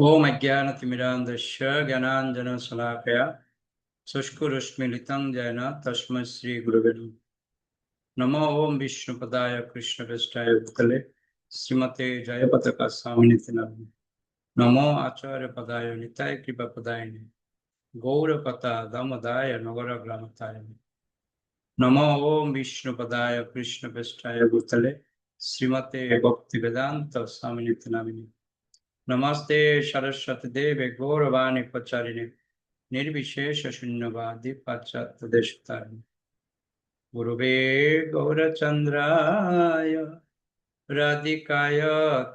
ओम अज्ञानतिमिरान्धस्य ज्ञानाञ्जनशलाकया शुष्करुष्मिलितं येन तस्मै श्रीगुरवे नमः। ओम विष्णुपदाय कृष्णप्रेष्ठाय भूतले श्रीमते जयपताकास्वामिनिति नामिने नमो आचार्यपदाय निताय कृपापदायिने गौरकथा दामोदाय नगरग्रामताय नमो ओम विष्णुपदाय कृष्णप्रेष्ठाय भूतले श्रीमते भक्तिवेदान्त स्वामिनिति नामिने नमस्ते सरस्वती देवे गौरवाणी प्रचारिणे निर्विशेष शून्यवादी पाश्चात्य देशतारिणे गुरुवे गौरचंद्राय राधिकाय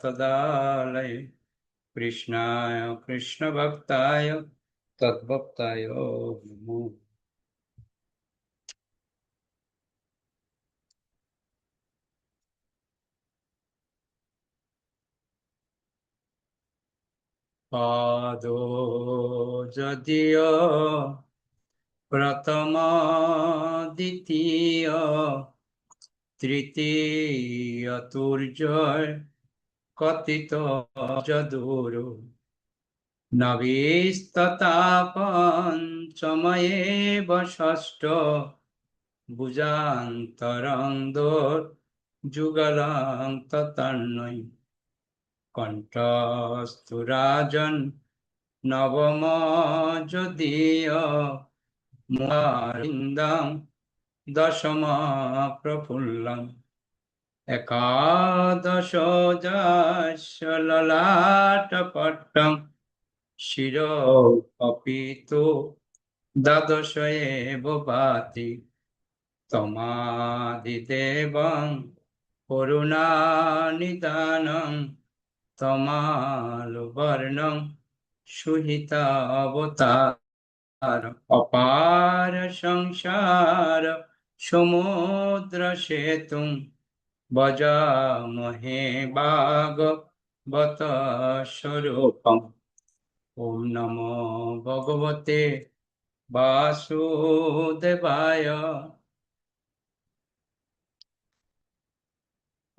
तदालय कृष्णाय कृष्ण भक्ताय तद्भक्ताय नमो। पादो যদিও प्रथम द्वितीय তৃতীয় তুর্যয় কথিত যদুরু নবীস্ততা পঞ্চময়েব ষষ্ঠ ভুজান্তরঙ্গ যুগলাং ততন্নয় কণ্ঠস্থু রাজন নবম যদীয় মুখারিন্দং দশম প্রফুল্লং একাদশ যস্য ললাটপট্টং শিরোপীতো দ্বাদশ এব ভাতি তমাদিদেবং করুণানিধানং তমালবর্ণং সুহিতা অবতার অপার সংসার সমুদ্র সেতুং ভজামহে ভাগবত স্বরূপম। ওম নমো ভগবতে वासुदेवाय।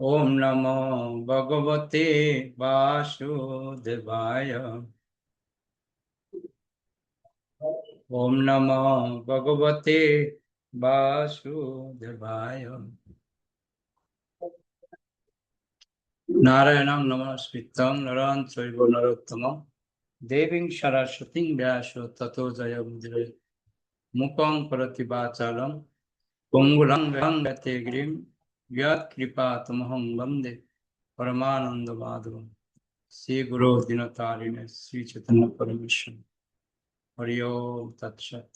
ओम नमो भगवते वासुदेवाय। ओम नमो भगवते वासुदेवाय। नारायणं नमस्कृतं नरं चैव नरोत्तमं देवीं सरस्वतीं व्यासो ततो जयमुदीरये मुखं करोति वाचालं पंगुलं लंघयते गिरिं यत्कृपातमहं वन्दे परमानन्दमाधवम्। श्री गुरु दिनतारिणे श्री चैतन्य परमेश्वर हरि ओम तत्सत।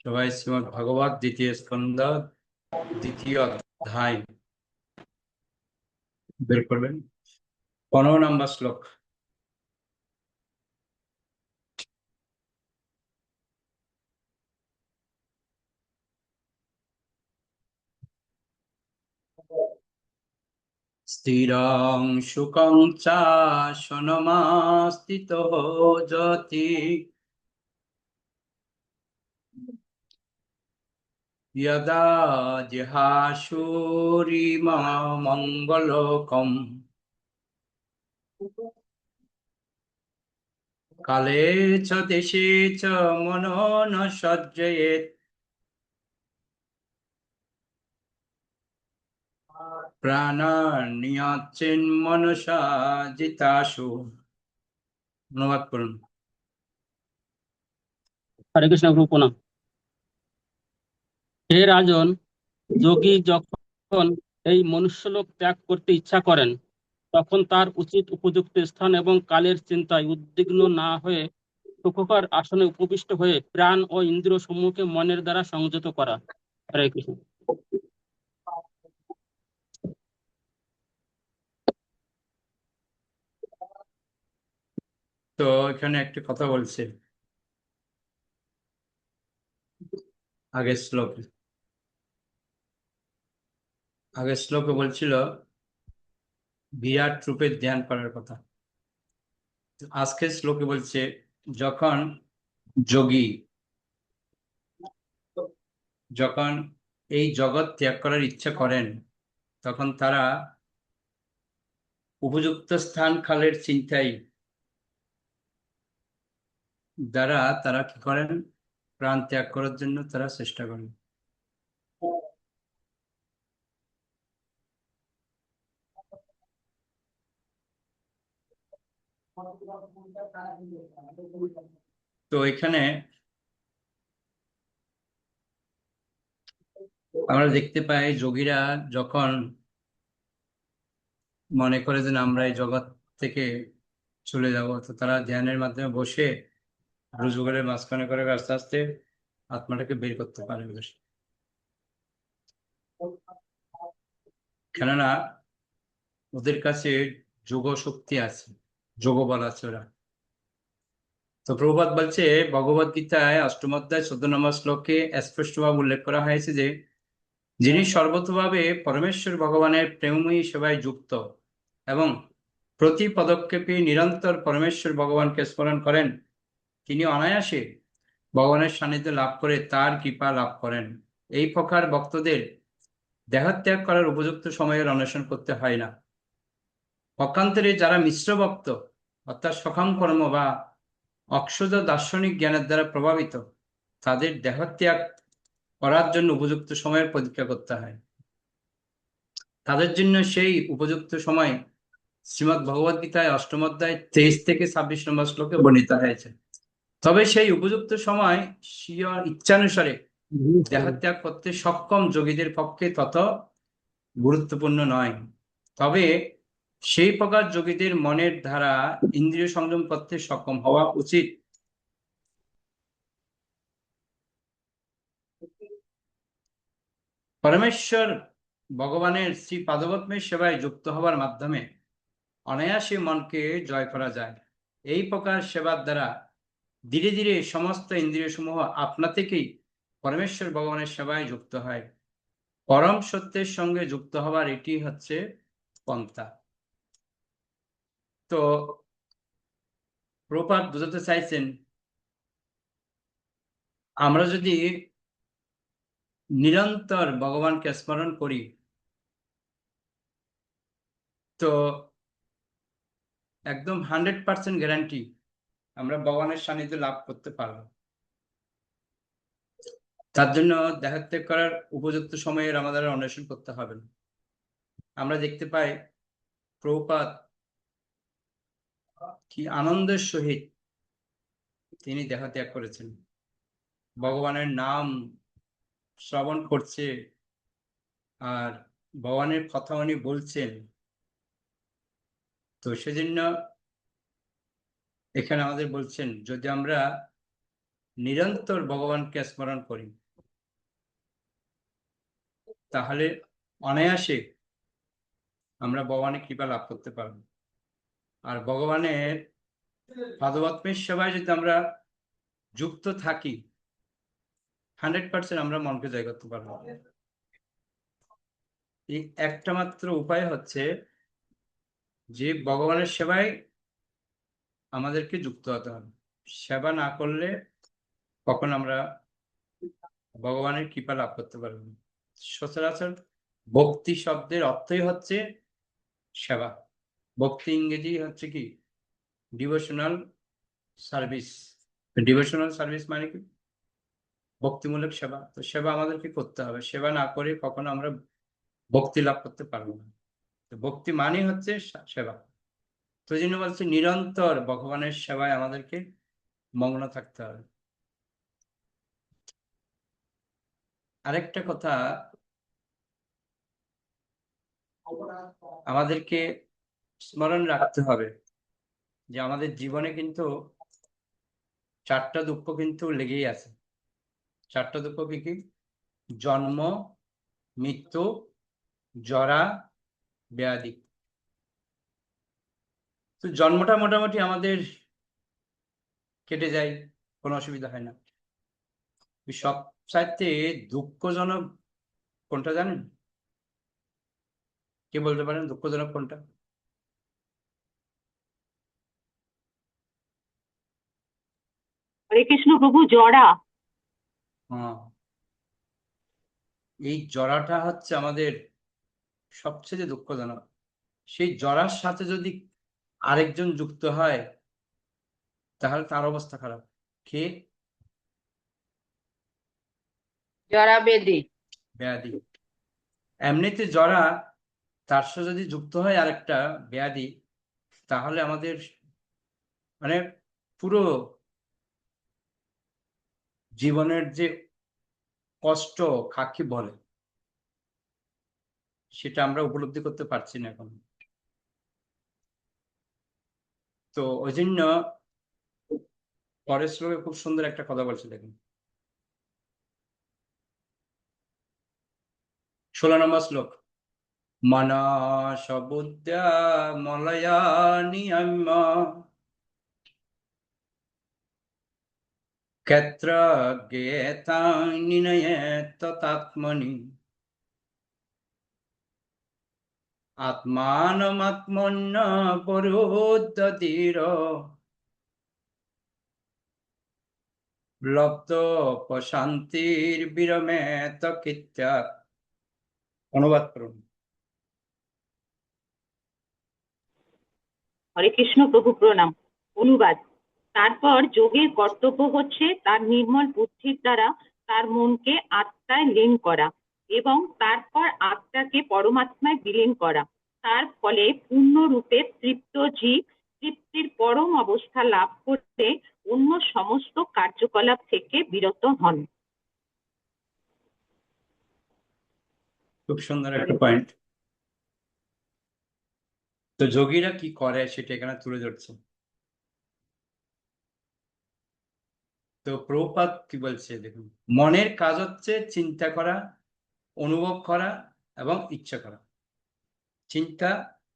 সবাই শ্রীমদ্ ভাগবত দ্বিতীয় স্কন্ধ দ্বিতীয় অধ্যায় বের করবেন। 15 নম্বর শ্লোক। স্থিরং সুখং চাশনমাস্থিতো যতি यदा जिहाशूरिममङ्गलोकम् काले च देशे च मनो न सज्जयेत् প্রাণান্যাচিন্মনসা জিতাসু। অনুবাদ করুন। হরে কৃষ্ণ প্রভু প্রণাম। হে রাজন, যোগী যখন এই মনুষ্যলোক ত্যাগ করতে ইচ্ছা করেন তখন তার উচিত উপযুক্ত স্থান এবং কালের চিন্তায় উদ্বিগ্ন না হয়ে সুখকর আসনে উপবিষ্ট হয়ে প্রাণ ও ইন্দ্রিয় সমূহকে মনের দ্বারা সংযত করা। হরে কৃষ্ণ। তো এখানে একটি কথা বলছে আগের শ্লোকে বলছিল বিরাট রূপের ধ্যান করার কথা। আজকের শ্লোকে বলছে, যখন যোগী যখন এই জগৎ ত্যাগ করার ইচ্ছা করেন, তখন তারা উপযুক্ত স্থান কালের চিন্তায় দ্বারা তারা কি করেন, প্রাণ ত্যাগ করার জন্য তারা চেষ্টা করেন। তো এখানে আমরা দেখতে পাই যোগীরা যখন মনে করে যে না, আমরা এই জগৎ থেকে চলে যাব, তো তারা ধ্যানের মাধ্যমে বসে রোজগারের মাঝখানে করে আস্তে আস্তে আত্মাটাকে বের করতে পারে বেশ। কেননা ওদের কাছে যোগ শক্তি আছে, যোগ বল আছে ওরা। তো প্রভুপাদ বলছে, ভগবদ গীতায় অষ্টম অধ্যায় 14 নম্বর শ্লোকে স্পষ্টভাবে উল্লেখ করা হয়েছে যে, যিনি সর্বতোভাবে পরমেশ্বর ভগবানের প্রেমময়ী সেবায় যুক্ত এবং প্রতি পদক্ষেপে নিরন্তর পরমেশ্বর ভগবানকে স্মরণ করেন, তিনি অনায়াসে ভগবানের সান্নিধ্য লাভ করে তার কৃপা লাভ করেন। এই প্রকার ভক্তদের দেহত্যাগ করার উপযুক্ত সময়ের অন্বেষণ করতে হয় না। পক্ষান্তরে যারা মিশ্র ভক্ত, অর্থাৎ সকাম কর্ম বা অক্ষুদ দার্শনিক জ্ঞানের দ্বারা প্রভাবিত, তাদের দেহত্যাগ করার জন্য উপযুক্ত সময়ের প্রতীক্ষা করতে হয়। তাদের জন্য সেই উপযুক্ত সময় শ্রীমদ্ ভগবদ গীতায় অষ্টম অধ্যায় 23 থেকে 26 নম্বর শ্লোকে বর্ণিত হয়েছে। তবে সেই উপযুক্ত সময় স্বীয় ইচ্ছানুসারে দেহত্যাগ করতে সক্ষম যোগীদের পক্ষে তত গুরুত্বপূর্ণ নয়। তবে সেই প্রকার যোগীদের মনের দ্বারা ইন্দ্রিয় সংযম করতে সক্ষম হওয়া উচিত। পরমেশ্বর ভগবানের শ্রী পাদপদ্মের সেবায় যুক্ত হবার মাধ্যমে অনায়াসে মনকে জয় করা যায়। এই প্রকার সেবার দ্বারা ধীরে ধীরে সমস্ত ইন্দ্রিয় সমূহ আপনা থেকেই পরমেশ্বর ভগবানের সেবায় যুক্ত হয়। পরম সত্যের সঙ্গে যুক্ত হবার এটি হচ্ছে পন্থা। তো প্রপাত বোঝাতে চাইছেন, আমরা যদি নিরন্তর ভগবানকে স্মরণ করি, তো একদম 100% গ্যারান্টি আমরা ভগবানের সান্নিধ্য লাভ করতে পারবো। তার জন্য দেহত্যাগ করার উপযুক্ত সময়ের আমাদের অন্বেষণ করতে হবে না। আমরা দেখতে পাই প্রভুপাদ কি আনন্দের সহিত তিনি দেহত্যাগ করেছেন, ভগবানের নাম শ্রবণ করছে আর ভগবানের কথা উনি বলছেন। তো সেজন্য এখানে আমাদের বলছেন, যদি আমরা নিরন্তর ভগবানকে স্মরণ করি, তাহলে অনায়াসে আমরা ভগবানের কৃপা লাভ করতে পারবো। আর ভগবানের পাদপদ্মের সেবায় যদি আমরা যুক্ত থাকি, 100% আমরা মনকে জয় করতে পারবো। এই একটা মাত্র উপায় হচ্ছে যে ভগবানের সেবায় আমাদেরকে যুক্ত হতে হবে। সেবা না করলে কখন আমরা ভগবানের কৃপা লাভ করতে পারবো না। সচরাচর ভক্তি শব্দের অর্থই হচ্ছে সেবা। ভক্তি ইংরেজি হচ্ছে কি, ডিভোশনাল সার্ভিস। ডিভোশনাল সার্ভিস মানে কি, ভক্তিমূলক সেবা। তো সেবা আমাদেরকে করতে হবে, সেবা না করে কখনো আমরা ভক্তি লাভ করতে পারবো না। তো ভক্তি মানে হচ্ছে সেবা। তো এই জন্য বলছি নিরন্তর ভগবানের সেবায় আমাদেরকে মগ্ন থাকতে হবে। আরেকটা কথা আমাদেরকে স্মরণ রাখতে হবে যে আমাদের জীবনে কিন্তু 4টা দুঃখ কিন্তু লেগেই আছে। 4টা দুঃখ কি কি? জন্ম, মৃত্যু, জরা, ব্যাধি। তো জন্মটা মোটামুটি আমাদের কেটে যায়, কোনো অসুবিধা হয় না। সবচাইতে দুঃখজনক কোনটা জানেন? কে বলতে পারেন দুঃখজনক কোনটা? হরে কৃষ্ণ প্রভু। জরা। হ্যাঁ, এই জরাটা হচ্ছে আমাদের সবচেয়ে দুঃখজনক। সেই জরার সাথে যদি আরেকজন যুক্ত হয় তাহলে তার অবস্থা খারাপ। কে? জরা বেদি। ব্যাধি। এমনিতে জরা, তার সাথে যদি যুক্ত হয় আরেকটা ব্যাধি, তাহলে আমাদের মানে পুরো জীবনের যে কষ্ট কাকে বলে সেটা আমরা উপলব্ধি করতে পারছি না এখন। তো ওই জন্য পরের শ্লোকে খুব সুন্দর একটা কথা বলছে, দেখুন 16 নম্বর শ্লোক। মনস বুদ্ধ্যা মলয়া নিয়ম্য ক্ষেত্র জ্ঞেতাং নিনয়েত তদাত্মনি আত্মানমাত্মন্য পরোদ্যতির লব্ধ প্রশান্তির বিরমেত কীর্ত্যা। অনুবাদ করুন। হরে কৃষ্ণ প্রভু প্রণাম। অনুবাদ। তারপর যোগের কর্তব্য হচ্ছে তার নির্মল বুদ্ধির দ্বারা তার মনকে আত্মায় লীন করা এবং তারপর আত্মাকে পরমাত্মায় বিলীন করা। তার ফলে পূর্ণরূপে তৃপ্ত জীব তৃপ্তির পরম অবস্থা লাভ করতে অন্য সমস্ত কার্যকলাপ থেকে বিরত হন। খুব সুন্দর একটা পয়েন্ট। তো যোগীরা কি করে সেটা এখানে তুলে ধরছে। তো প্রভুপাদ কি বলছে দেখুন, মনের কাজ হচ্ছে চিন্তা করা, অনুভব করা এবং ইচ্ছা করা। চিন্তা,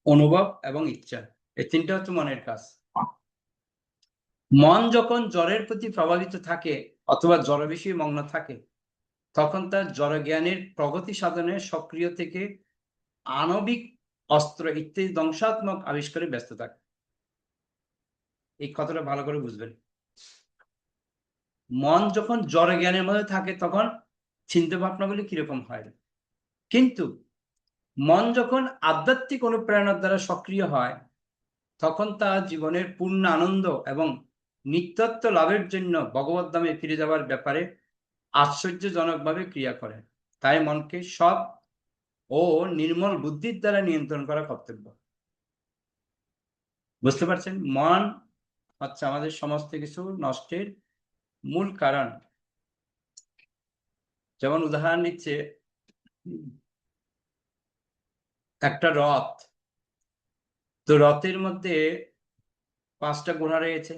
অনুভব এবং ইচ্ছা, এই তিনটা হচ্ছে মনের কাজ। মন যখন জড়ের প্রতি প্রভাবিত থাকে অথবা জড় বিষয়ে মগ্ন থাকে তখন তার জড় জ্ঞানের প্রগতি সাধনে সক্রিয় থেকে আণবিক অস্ত্র ইত্যাদি ধ্বংসাত্মক আবিষ্কারে ব্যস্ত থাকে। এই কথাটা ভালো করে বুঝবেন। মন যখন জড় জ্ঞানের মধ্যে থাকে তখন চিন্তা ভাবনাগুলি কিরকম হয়, কিন্তু মন যখন আধ্যাত্মিক অনুপ্রেরণার দ্বারা সক্রিয় হয় তখন তা জীবনের পূর্ণ আনন্দ এবং নিত্যত্ব লাভের জন্য ভগবত ধামে ফিরে যাওয়ার ব্যাপারে আশ্চর্যজনকভাবে ক্রিয়া করে। তাই মনকে সৎ ও নির্মল বুদ্ধির দ্বারা নিয়ন্ত্রণ করা কর্তব্য। বুঝতে পারছেন? মন হচ্ছে আমাদের সমস্ত কিছু নষ্টের মূল কারণ। যেমন উদাহরণ দিচ্ছে একটা রথ। তো রথের মধ্যে 5টা ঘোড়া রয়েছে।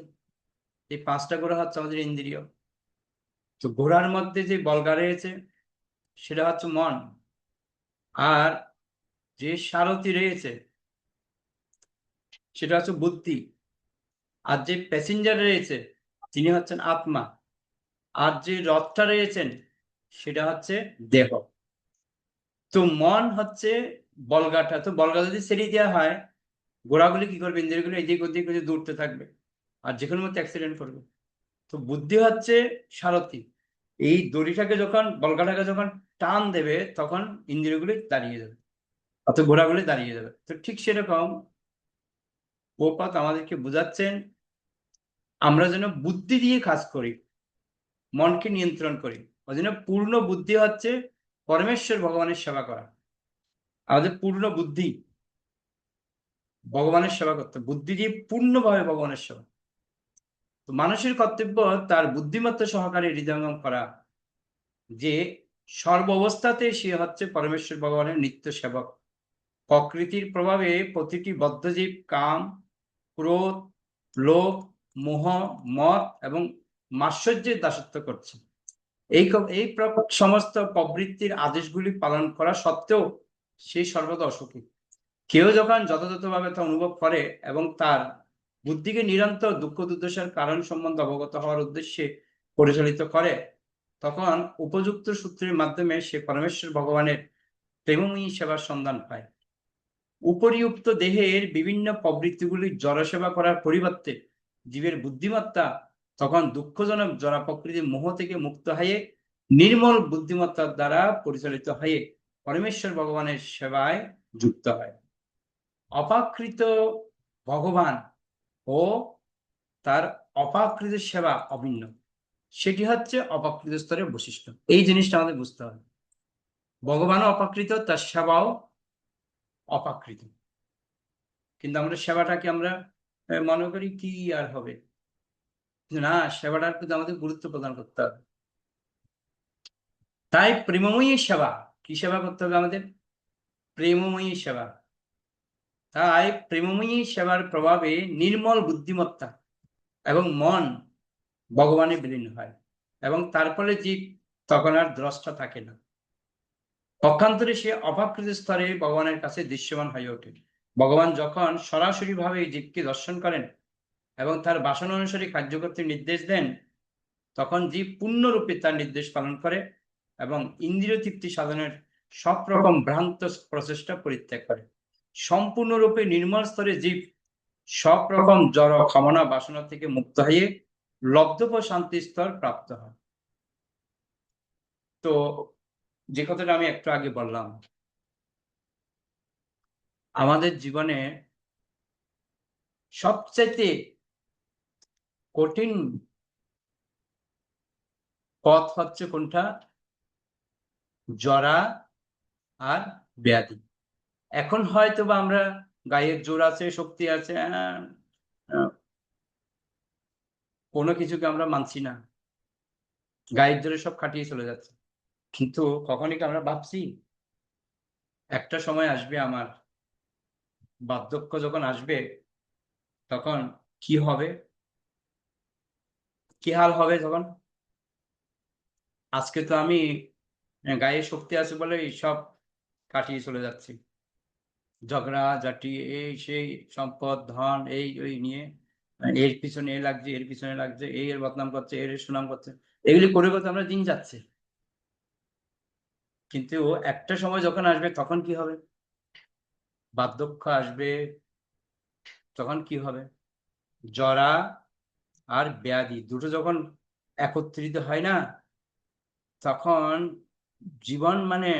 এই 5টা ঘোড়া হচ্ছে আমাদের ইন্দ্রিয়। তো ঘোড়ার মধ্যে যে বলগা রয়েছে সেটা হচ্ছে মন, আর যে সারথি রয়েছে সেটা হচ্ছে বুদ্ধি, আর যে প্যাসেঞ্জার রয়েছে তিনি হচ্ছেন আত্মা, আর যে রথটা রয়েছেন সেটা হচ্ছে দেহ। তো মন হচ্ছে বলগাটা। তো বলগা যদি ছেড়ে দেওয়া হয় ঘোড়াগুলি কি করবে? ইন্দ্রিয়গুলো এদিক ওদিক দৌড়তে থাকবে আর যে কোনো মতো অ্যাক্সিডেন্ট করবে। তো বুদ্ধি হচ্ছে সারথি। এই দড়িটাকে যখন বলগাটাকে যখন টান দেবে তখন ইন্দ্রিয়গুলি দাঁড়িয়ে যাবে, অত ঘোড়াগুলি দাঁড়িয়ে যাবে। তো ঠিক সেরকম প্রভুপাদ আমাদেরকে বুঝাচ্ছেন আমরা যেন বুদ্ধি দিয়ে কাজ করি, মনকে নিয়ন্ত্রণ করি। ওই জন্য পূর্ণ বুদ্ধি হচ্ছে পরমেশ্বর ভগবানের সেবা করা। আমাদের পূর্ণ বুদ্ধি ভগবানের সেবা করতে, বুদ্ধি দিয়ে পূর্ণভাবে ভগবানের সেবা। তো মানুষের কর্তব্য তার বুদ্ধিমত্তা সহকারে হৃদয়ঙ্গম করা যে সর্ব অবস্থাতে সে হচ্ছে পরমেশ্বর ভগবানের নিত্য সেবক। প্রকৃতির প্রভাবে প্রতিটি বদ্ধজীব কাম, ক্রোধ, লোভ, মোহ, মদ এবং মাৎসর্যের দাসত্ব করছে। এই সমস্ত প্রবৃত্তির আদেশগুলি পালন করা সত্ত্বেও সে সর্বদা অসুখী। কেউ যখন যথাযথভাবে তা অনুভব করে এবং তার বুদ্ধিকে নিরন্তর দুঃখ দুর্দশার কারণ সম্বন্ধে অবগত হওয়ার উদ্দেশ্যে পরিচালিত করে তখন উপযুক্ত সূত্রের মাধ্যমে সে পরমেশ্বর ভগবানের প্রেমময়ী সেবার সন্ধান পায়। উপরিউক্ত দেহের বিভিন্ন প্রবৃত্তিগুলির জড়সেবা করার পরিবর্তে জীবের বুদ্ধিমত্তা তখন দুঃখজনক জড়া প্রকৃতির মোহ থেকে মুক্ত হয়ে নির্মল বুদ্ধিমত্তার দ্বারা পরিচালিত হয়ে পরমেশ্বর ভগবানের সেবায় যুক্ত হয়। অপাকৃত ভগবান ও তার অপাকৃত সেবা অভিন্ন, সেটি হচ্ছে অপাকৃত স্তরের বৈশিষ্ট্য। এই জিনিসটা আমাদের বুঝতে হবে। ভগবানও অপাকৃত, তার সেবাও অপাকৃত, কিন্তু আমরা সেবাটাকে আমরা মনে করি কি আর হবে, না, সেবাটার কিন্তু আমাদের গুরুত্ব প্রদান করতে হবে। তাই প্রেমময়ী সেবা, কি সেবা করতে হবে আমাদের? প্রেমময়ী সেবা। তাই প্রেমময়ী সেবার প্রভাবে নির্মল বুদ্ধিমত্তা এবং মন ভগবানে বিলীন হয়, এবং তার ফলে জীব তখন আর দ্রষ্টা থাকে না। পক্ষান্তরে সে অপাকৃত স্তরে ভগবানের কাছে দৃশ্যমান হয়ে ওঠে। ভগবান যখন সরাসরি ভাবে জীবকে দর্শন করেন এবং তার বাসনা অনুসারে কার্য করতে নির্দেশ দেন, তখন জীব পূর্ণরূপে তার নির্দেশ পালন করে এবং ইন্দ্রিয় তৃপ্তি সাধনের সব রকম ভ্রান্ত প্রচেষ্টা পরিত্যাগ করে। সম্পূর্ণরূপে নির্মল স্তরে জীব সব রকম জড় কামনা বাসনা থেকে মুক্ত হয়ে লব্ধব শান্তি স্তর প্রাপ্ত হয়। তো যে কথাটা আমি একটু আগে বললাম, আমাদের জীবনে সবচাইতে কঠিন পথ হচ্ছে কোনটা? জরা আর ব্যাধি। এখন হয়তো বা আমরা গায়ের জোর আছে, শক্তি আছে, কোনো কিছুকে আমরা মানছি না, গায়ের জোরে সব কাটিয়ে চলে যাচ্ছে। কিন্তু কখনই কি আমরা ভাবছি একটা সময় আসবে, আমার বার্ধক্য যখন আসবে তখন কি হবে, কি হাল হবে তখন? আজকে তো আমি গায়ে শক্তি আছে বলে সব কাটিয়ে চলে যাচ্ছি, ঝগড়া ঝাঁটি, এই সেই, সম্পদ ধন এই ওই নিয়ে এর পিছনে এ লাগছে, এর পিছনে লাগছে, এই এর বদনাম করছে, এর সুনাম করছে, এগুলি করে করতে আমরা দিন যাচ্ছে। কিন্তু একটা সময় যখন আসবে তখন কি হবে? বার্ধক্য আসবে, তখন কি হবে? জরা আর ব্যাধি দুটো যখন একত্রিত হয় না, তখন জীবন মানে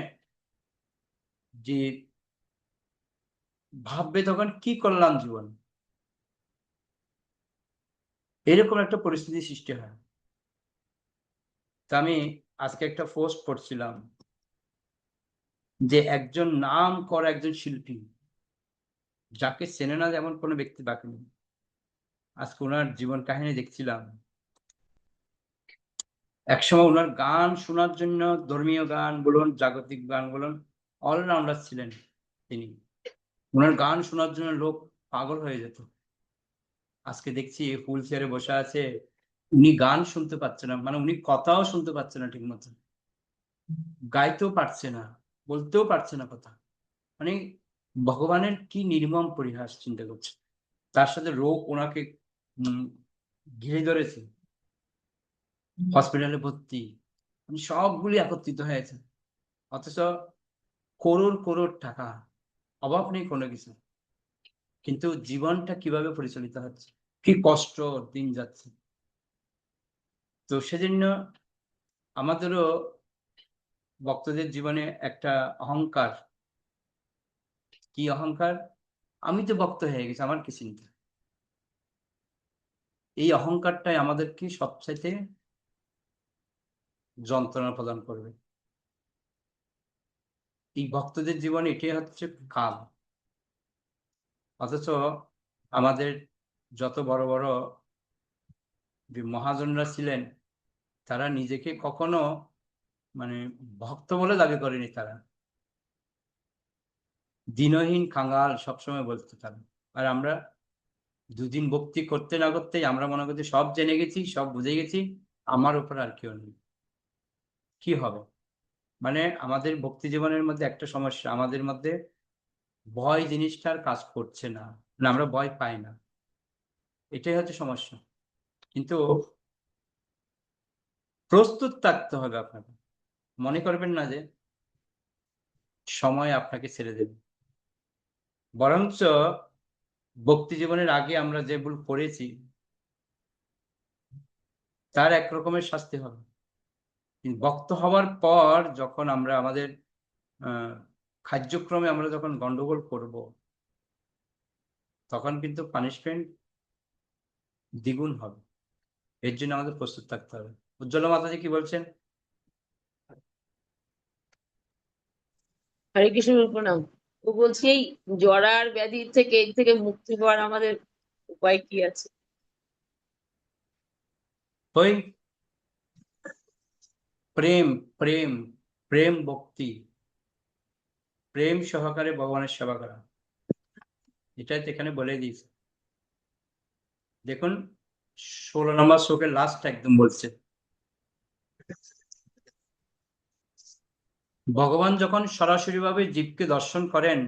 যে ভাববে তখন কি করলাম জীবন, এরকম একটা পরিস্থিতি সৃষ্টি হয়। তা আমি আজকে একটা পোস্ট পড়ছিলাম যে একজন নাম করা একজন শিল্পী, যাকে চেনে না এমন কোনো ব্যক্তি বাকি নেই, আজকে ওনার জীবন কাহিনী দেখছিলাম। একসময় ওনার গান শোনার জন্য, ধর্মীয় গান বলুন, জাগতিক গান বলুন, অলরাউন্ডার ছিলেন তিনি। ওনার গান শোনার জন্য লোক পাগল হয়ে যেত। আজকে দেখছি হুইল চেয়ারে বসে আছে, উনি গান শুনতে পাচ্ছে না, মানে উনি কথাও শুনতে পাচ্ছে না ঠিক মতো, গাইতেও পারছে না, বলতেও পারছে না কথা। মানে ভগবানের কি নির্মম পরিহাস চিন্তা করছে। তার সাথে রোগ ওনাকে ঘিরে ধরেছে, হসপিটালে ভর্তি, মানে সবগুলি একত্রিত হয়েছে, অথচ করোড় করোড় টাকা, অভাব নেই কোনো কিছু, কিন্তু জীবনটা কিভাবে পরিচালিত হচ্ছে, কি কষ্ট দিন যাচ্ছে। তো সেজন্য আমাদেরও ভক্তদের জীবনে একটা অহংকার। কি অহংকার? আমি তো ভক্ত হয়ে গেছি, আমার কি চিন্তা। এই অহংকারটাই আমাদেরকে সবচাইতে যন্ত্রণা প্রদান করবে। এই ভক্তদের জীবনে এটাই হচ্ছে কাল। অথচ আমাদের যত বড় বড় যে মহাজনরা ছিলেন, তারা নিজেকে কখনো মানে ভক্ত বলে দাবি করেনি। তারা দীনহীন কাঙাল সবসময় বলতে তারা। আর আমরা দুদিন ভক্তি করতে না করতেই আমরা মনে করছি সব জেনে গেছি, সব বুঝে গেছি, আমার উপর আর কেউ নেই, কি হবে। মানে আমাদের ভক্তি জীবনের মধ্যে একটা সমস্যা, আমাদের মধ্যে ভয় জিনিসটার কাজ করছে না, না আমরা ভয় পাই না, এটাই হচ্ছে সমস্যা। কিন্তু প্রস্তুত থাকতে হবে আপনাকে, মনে করবেন না যে সময় আপনাকে ছেড়ে দেবে। বরঞ্চ ভক্তি জীবনের আগে আমরা যে ভুল করেছি, তার এক রকমের শাস্তি হবে। কিন্তু ভক্ত হওয়ার পর যখন আমরা আমাদের কার্যক্রমে আমরা যখন গন্ডগোল করব, তখন কিন্তু পানিশমেন্ট দ্বিগুণ হবে। এর জন্য আমাদের প্রস্তুত থাকতে হবে। উজ্জ্বলা মাতাজি কি বলছেন? হরে কৃষ্ণ প্রণাম। তো বলছি এই জরার ব্যাধি থেকে এর থেকে মুক্তি পাওয়ার আমাদের উপায় কি আছে? ওই প্রেম প্রেম প্রেম ভক্তি, প্রেম সহকারে ভগবানের সেবা করা, এটাই তো এখানে বলে দিয়েছে। দেখুন 16 নম্বর শ্লোকের লাস্ট একদম বলছে, ভগবান যখন সরাসরি ভাবে জীবকে দর্শন করেন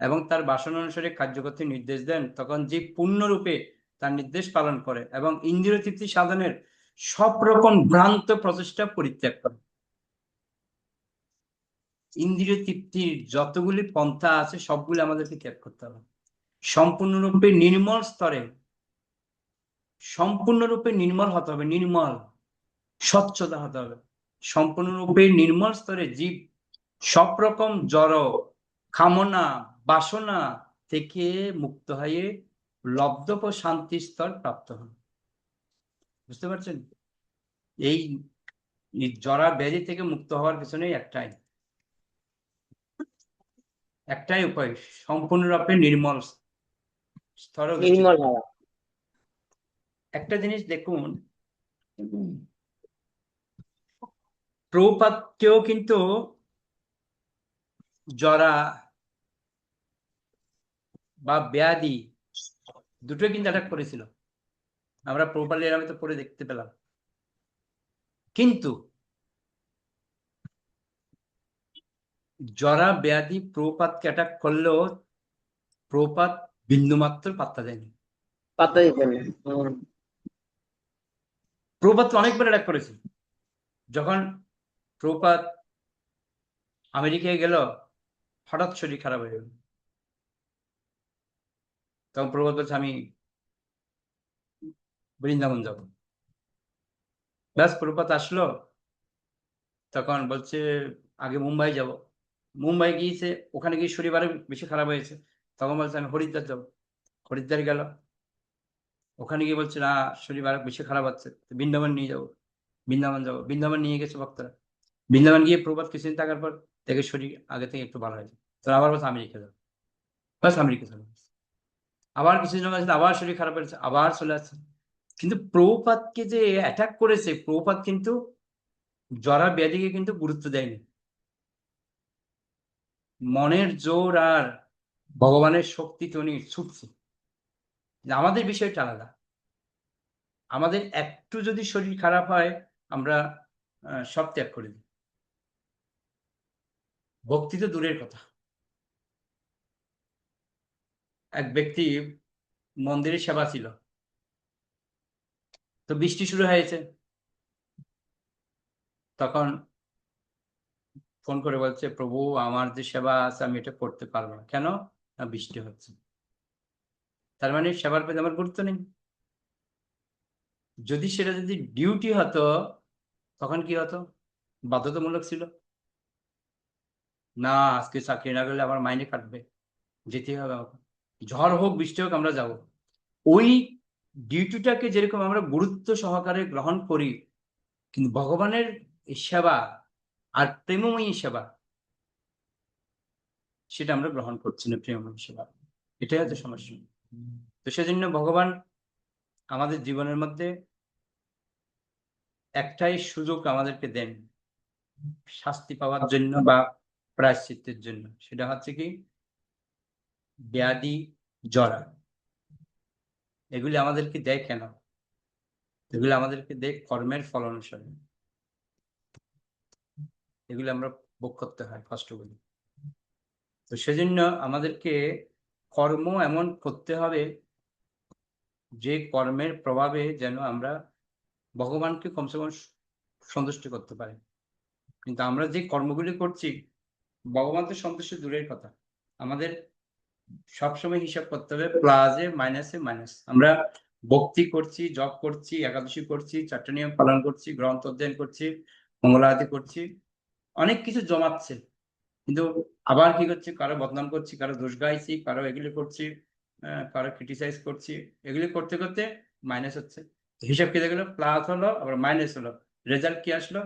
এবং তার বাসনা অনুসারে কার্য করতে নির্দেশ দেন, তখন জীব পূর্ণরূপে তার নির্দেশ পালন করে এবং ইন্দ্রিয় তৃপ্তি সাধনের সব রকম ভ্রান্ত প্রচেষ্টা পরিত্যাগ করে। ইন্দ্রিয় তৃপ্তির যতগুলি পন্থা আছে সবগুলি আমাদেরকে ত্যাগ করতে হবে। সম্পূর্ণরূপে নির্মল স্তরে, সম্পূর্ণরূপে নির্মল হতে হবে, নির্মল স্বচ্ছতা হতে হবে। সম্পূর্ণরূপে নির্মল স্তরে জীব সব রকম জড় কামনা বাসনা থেকে মুক্ত হয়ে লব্ধ শান্তি স্তর প্রাপ্ত হন। বুঝতে পারছেন? এই জরা ব্যাধি থেকে মুক্ত হওয়ার পিছনে একটাই উপায়, সম্পূর্ণরূপে নির্মল স্তর। নির্মল হওয়া। একটা জিনিস দেখুন, প্রভুপাদকেও কিন্তু জরা বা ব্যাধি দুটোই কিন্তু অ্যাটাক করেছিল। আমরা প্রভুপাদের আমি তো পড়ে দেখতে পেলাম। কিন্তু জরা ব্যাধি প্রভুপাদকে অ্যাটাক করলেও প্রভুপাদ বিন্দুমাত্র পাত্তা দেয়নি। পাতা দিতেন না। প্রভুপাদ তো অনেকবার অ্যাটাক করেছে। যখন প্রভুপাদ আমেরিকায় গেল, হঠাৎ শরীর খারাপ হয়ে গেল, তখন প্রভুপাদ বলছে আমি বৃন্দাবন যাব। ব্যাস প্রভুপাদ আসলো, তখন বলছে আগে মুম্বাই যাব। মুম্বাই গিয়েছে, ওখানে গিয়ে শরীর আরো বেশি খারাপ হয়েছে, তখন বলছে আমি হরিদ্বার যাব। হরিদ্বার গেল, ওখানে গিয়ে বলছে না শরীর আরো বেশি খারাপ হচ্ছে, বৃন্দাবন নিয়ে যাবো, বৃন্দাবন যাবো। বৃন্দাবন নিয়ে গেছে ভক্তরা। বৃন্দাবন গিয়ে প্রভাত কিছুদিন থাকার পর দেখে শরীর আগে থেকে একটু ভালো হয়েছে, তো আবার বলছে আমেরিকা যাবো। বাস আমেরিকা চলে গেছে। আবার কিছুদিন আছে, আবার শরীর খারাপ হয়েছে, আবার চলে আসছে। কিন্তু প্রভুপাদকে যে অ্যাটাক করেছে, প্রভুপাদ কিন্তু জরা ব্যাধিকে কিন্তু গুরুত্ব দেয়নি। মনের জোর আর ভগবানের শক্তিতে উনি ছুটছে। আমাদের বিষয়টা আলাদা। আমাদের একটু যদি শরীর খারাপ হয় আমরা সব ত্যাগ করে দিই। ভক্তি তো দূরের কথা। এক ব্যক্তি মন্দিরে সেবা ছিল, তো বৃষ্টি শুরু হয়েছে, তখন ফোন করে বলছে প্রভু আমার যে সেবা আছে আমি এটা করতে পারবো না। কেন? না বৃষ্টি হচ্ছে। তার মানে সেবার প্রতি আমার গুরুত্ব নেই। যদি সেটা যদি ডিউটি হতো তখন কি হতো? বাধ্যতামূলক ছিল, না আজকে চাকরি না করলে আমার মাইনে কাটবে, যেতেই হবে আমাকে, ঝড় হোক বৃষ্টি হোক আমরা যাব। ওই ডিউটিটাকে যেরকম আমরা গুরুত্ব সহকারে গ্রহণ করি, কিন্তু ভগবানের সেবা আর প্রেমময়ী সেবা সেটা আমরা গ্রহণ করছি না। প্রেমময়ী সেবা, এটাই হচ্ছে সমস্যা। তো সেজন্য ভগবান আমাদের জীবনের মধ্যে একটাই সুযোগ আমাদেরকে দেন শাস্তি পাওয়ার জন্য বা প্রায়শ্চিত্তের জন্য, সেটা হচ্ছে কি ব্যাধি জরা। এগুলি আমাদেরকে দেয় কেন? এগুলি আমাদেরকে দেয় কর্মের ফল অনুসারে। এগুলি আমরা ভোগ করতে হয় কষ্টগুলি। তো সেজন্য আমাদেরকে কর্ম এমন করতে হবে যে কর্মের প্রভাবে যেন আমরা ভগবানকে কমসে কম সন্তুষ্ট করতে পারি। কিন্তু আমরা যে কর্মগুলি করছি, ভগবান তো সন্তুষ্ট দূরের কথা, আমাদের সবসময় হিসাব করতে হবে প্লাসে মাইনাসে মাইনাস। আমরা ভক্তি করছি, জপ করছি, একাদশী করছি, চারটে নিয়ম পালন করছি, গ্রন্থ অধ্যয়ন করছি, মঙ্গলারতি করছি, অনেক কিছু জমাচ্ছে। কিন্তু আবার কি করছি, কারো বদনাম করছি, কারো দোষ গাইছি, কারো এগুলি করছি, কারো ক্রিটিসাইজ করছি, এগুলি করতে করতে মাইনাস হচ্ছে। হিসাব কেটে গেলো, প্লাস হলো আবার মাইনাস হলো, রেজাল্ট কি আসলো?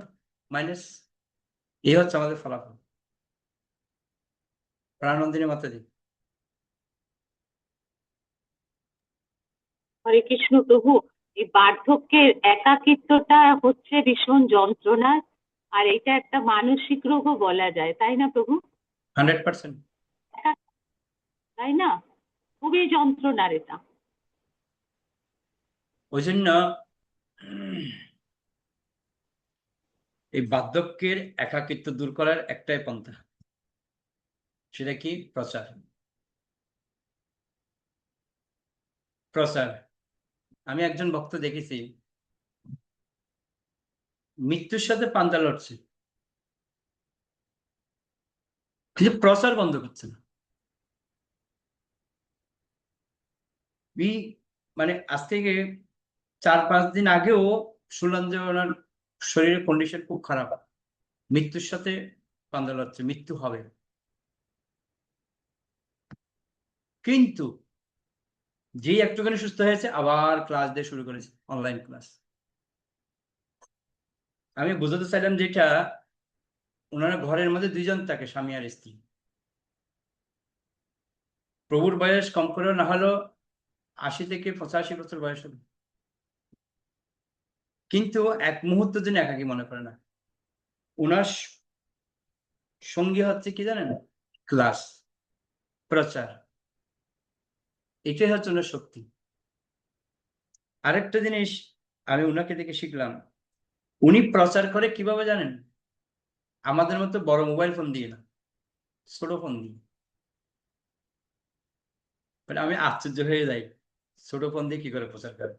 মাইনাস। এই হচ্ছে আমাদের ফলাফল। প্রাণনন্দিনী মাতাজি। হরে কৃষ্ণ প্রভু। এই বার্ধক্যের একাকিত্বটা হচ্ছে ভীষণ যন্ত্রণা, আর এটা একটা মানসিক রোগও বলা যায়, তাই না প্রভু? 100%। তাই না? খুবই যন্ত্রণার এটা। ওই জন্য এই বার্ধক্যের একাকিত্ব দূর করার একটাই পন্থা, সেটা কি? প্রচার। প্রচার। আমি একজন ভক্ত দেখেছি, মৃত্যুর সাথে পাঞ্জা লড়ছে, কিন্তু প্রচার বন্ধ করছে না। এই মানে আজ থেকে 4-5 দিন আগেও শুনলাম যে ওনার শরীরের কন্ডিশন খুব খারাপ, মৃত্যুর সাথে পাঞ্জা লড়ছে, মৃত্যু হবে, কিন্তু যেই একটুখানি সুস্থ হয়েছে আবার ক্লাস দিয়ে শুরু করেছে, অনলাইন ক্লাস। আমি বুঝাতে চাইলাম যেটা, ওনার ঘরের মধ্যে 2 জন থাকে, স্বামী আর স্ত্রী। প্রভুর বয়স কম করেও না হলো 80 থেকে 85 বছর বয়স হবে, কিন্তু এক মুহূর্তের জন্য একাকী মনে করে না। ওনার সঙ্গী হচ্ছে কি জানেন? ক্লাস, প্রচার। এটাই হচ্ছে ওনার শক্তি। আরেকটা জিনিস আমি ওনাকে দেখে শিখলাম, উনি প্রচার করে কিভাবে জানেন? আমাদের মতো বড় মোবাইল ফোন দিয়ে না, ছোট ফোন দিয়ে। মানে আমি আশ্চর্য হয়ে যাই, ছোট ফোন দিয়ে কি করে প্রচার করে।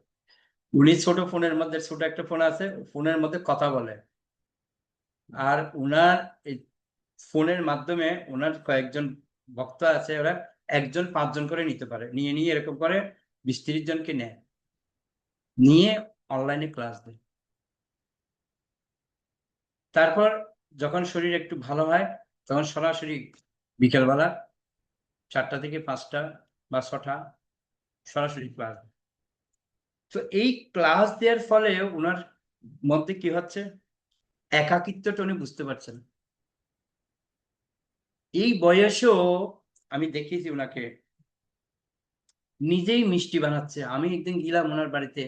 উনি ছোট ফোনের মধ্যে, ছোট একটা ফোন আছে, ফোনের মধ্যে কথা বলে, আর উনার এই ফোনের মাধ্যমে ওনার কয়েকজন ভক্ত আছে, ওরা একজন 5 জন করে নিতে পারে, নিয়ে নিয়ে এরকম করে 20-30 জনকে নেয়, নিয়ে অনলাইনে ক্লাস দেয়। তারপর যখন শরীর একটু ভালো হয়, তখন সরাসরি বিকেলবেলা 4টা থেকে 5টা বা 6টা সরাসরি ক্লাস দেয়। তো এই ক্লাস দেওয়ার ফলে ওনার মধ্যে কি হচ্ছে, একাকিত্বটা উনি বুঝতে পারছেন। এই বয়সেও আমি দেখিয়েছি ওনাকে নিজেই মিষ্টি বানাচ্ছে। আমি একদিন গেলাম ওনার বাড়িতে,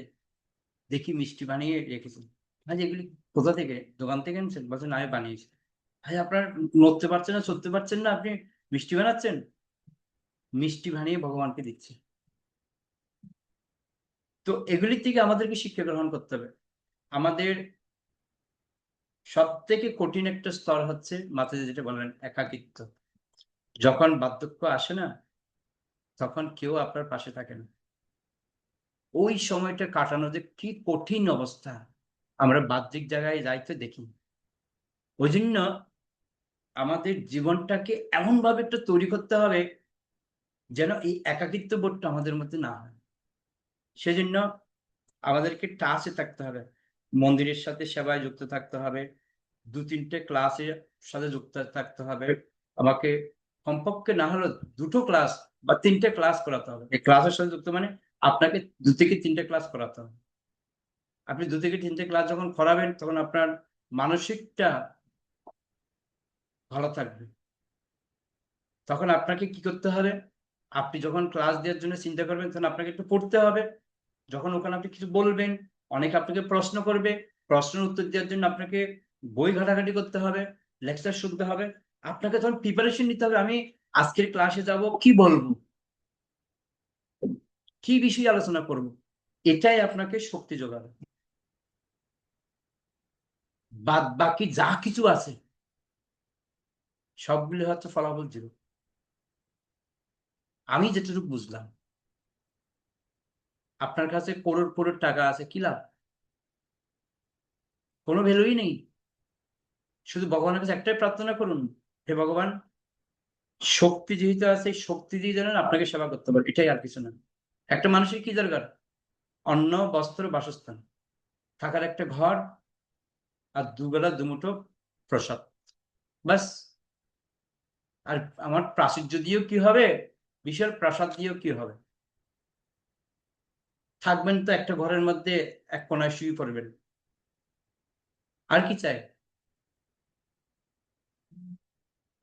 দেখি মিষ্টি বানিয়ে রেখেছেন। ভাই এগুলি কোথা থেকে, দোকান থেকে এনেছেন? বলছেন আমি বানিয়েছি। ভাই আপনার নড়তে পারছেন না, চলতে পারছেন না, আপনি মিষ্টি বানাচ্ছেন? মিষ্টি বানিয়ে ভগবানকে দিচ্ছে। তো এগুলির থেকে আমাদেরকে শিক্ষা গ্রহণ করতে হবে। আমাদের সব থেকে কঠিন একটা স্তর হচ্ছে মাতাজি যেটা বললেন, একাকিত্ব। যখন বার্ধক্য আসে না, তখন কেউ আপনার পাশে থাকে না। ওই সময়টা কাটানো যে কি কঠিন অবস্থা, আমরা বাহ্যিক জায়গায় যাইতে দেখি। ওই জন্য আমাদের জীবনটাকে এমন ভাবে একটা তৈরি করতে হবে যেন এই একাকিত্ব বোধটা আমাদের মধ্যে না হয়। সেজন্য আমাদেরকে টাচে থাকতে হবে, মন্দিরের সাথে সেবায় যুক্ত থাকতে হবে, 2-3টে ক্লাসের সাথে যুক্ত থাকতে হবে। আমাকে কমপক্ষে না হলে 2টো ক্লাস বা 3টে ক্লাস করাতে হবে। এই ক্লাসের সাথে যুক্ত মানে আপনাকে 2 থেকে 3টে ক্লাস করাতে হবে। আপনি 2 থেকে 3টে ক্লাস যখন করাবেন, তখন আপনার মানসিকটা ভালো থাকবে। তখন আপনাকে কি করতে হবে, আপনি যখন ক্লাস দেওয়ার জন্য চিন্তা করবেন, তখন আপনাকে একটু পড়তে হবে। যখন ওখানে আপনি কিছু বলবেন, অনেকে আপনাকে প্রশ্ন করবে, প্রশ্নের উত্তর দেওয়ার জন্য আপনাকে বই ঘাটাঘাটি করতে হবে, লেকচার শুনতে হবে। আপনাকে তখন প্রিপারেশন নিতে হবে, আমি আজকের ক্লাসে যাব, কি বলবো, কি বিষয়ে আলোচনা করব। এটাই আপনাকে শক্তি যোগাবে। বাদ বাকি যা কিছু আছে সবগুলো হচ্ছে ফলাফল জিরো। আমি যেটুকু বুঝলাম, আপনার কাছে করোড় করোড় টাকা আছে, কি লাভ? কোনো ভ্যালুই নেই। শুধু ভগবানের কাছে একটাই প্রার্থনা করুন, হে ভগবান, শক্তি যেহেতু আছে, শক্তি দিয়ে যেন আপনাকে সেবা করতে পারে, এটাই, আর কিছু না। একটা মানুষের কি দরকার? অন্ন, বস্ত্র, বাসস্থান, থাকার একটা ঘর, আর দুবেলা দুমুঠো প্রসাদ, ব্যাস। আর আমার প্রাচুর্য দিয়েও কি হবে, বিশাল প্রাসাদ দিয়েও কি হবে? থাকবেন তো একটা ঘরের মধ্যে, এক কোনায় শুয়ে পড়বেন, আর কি চাই?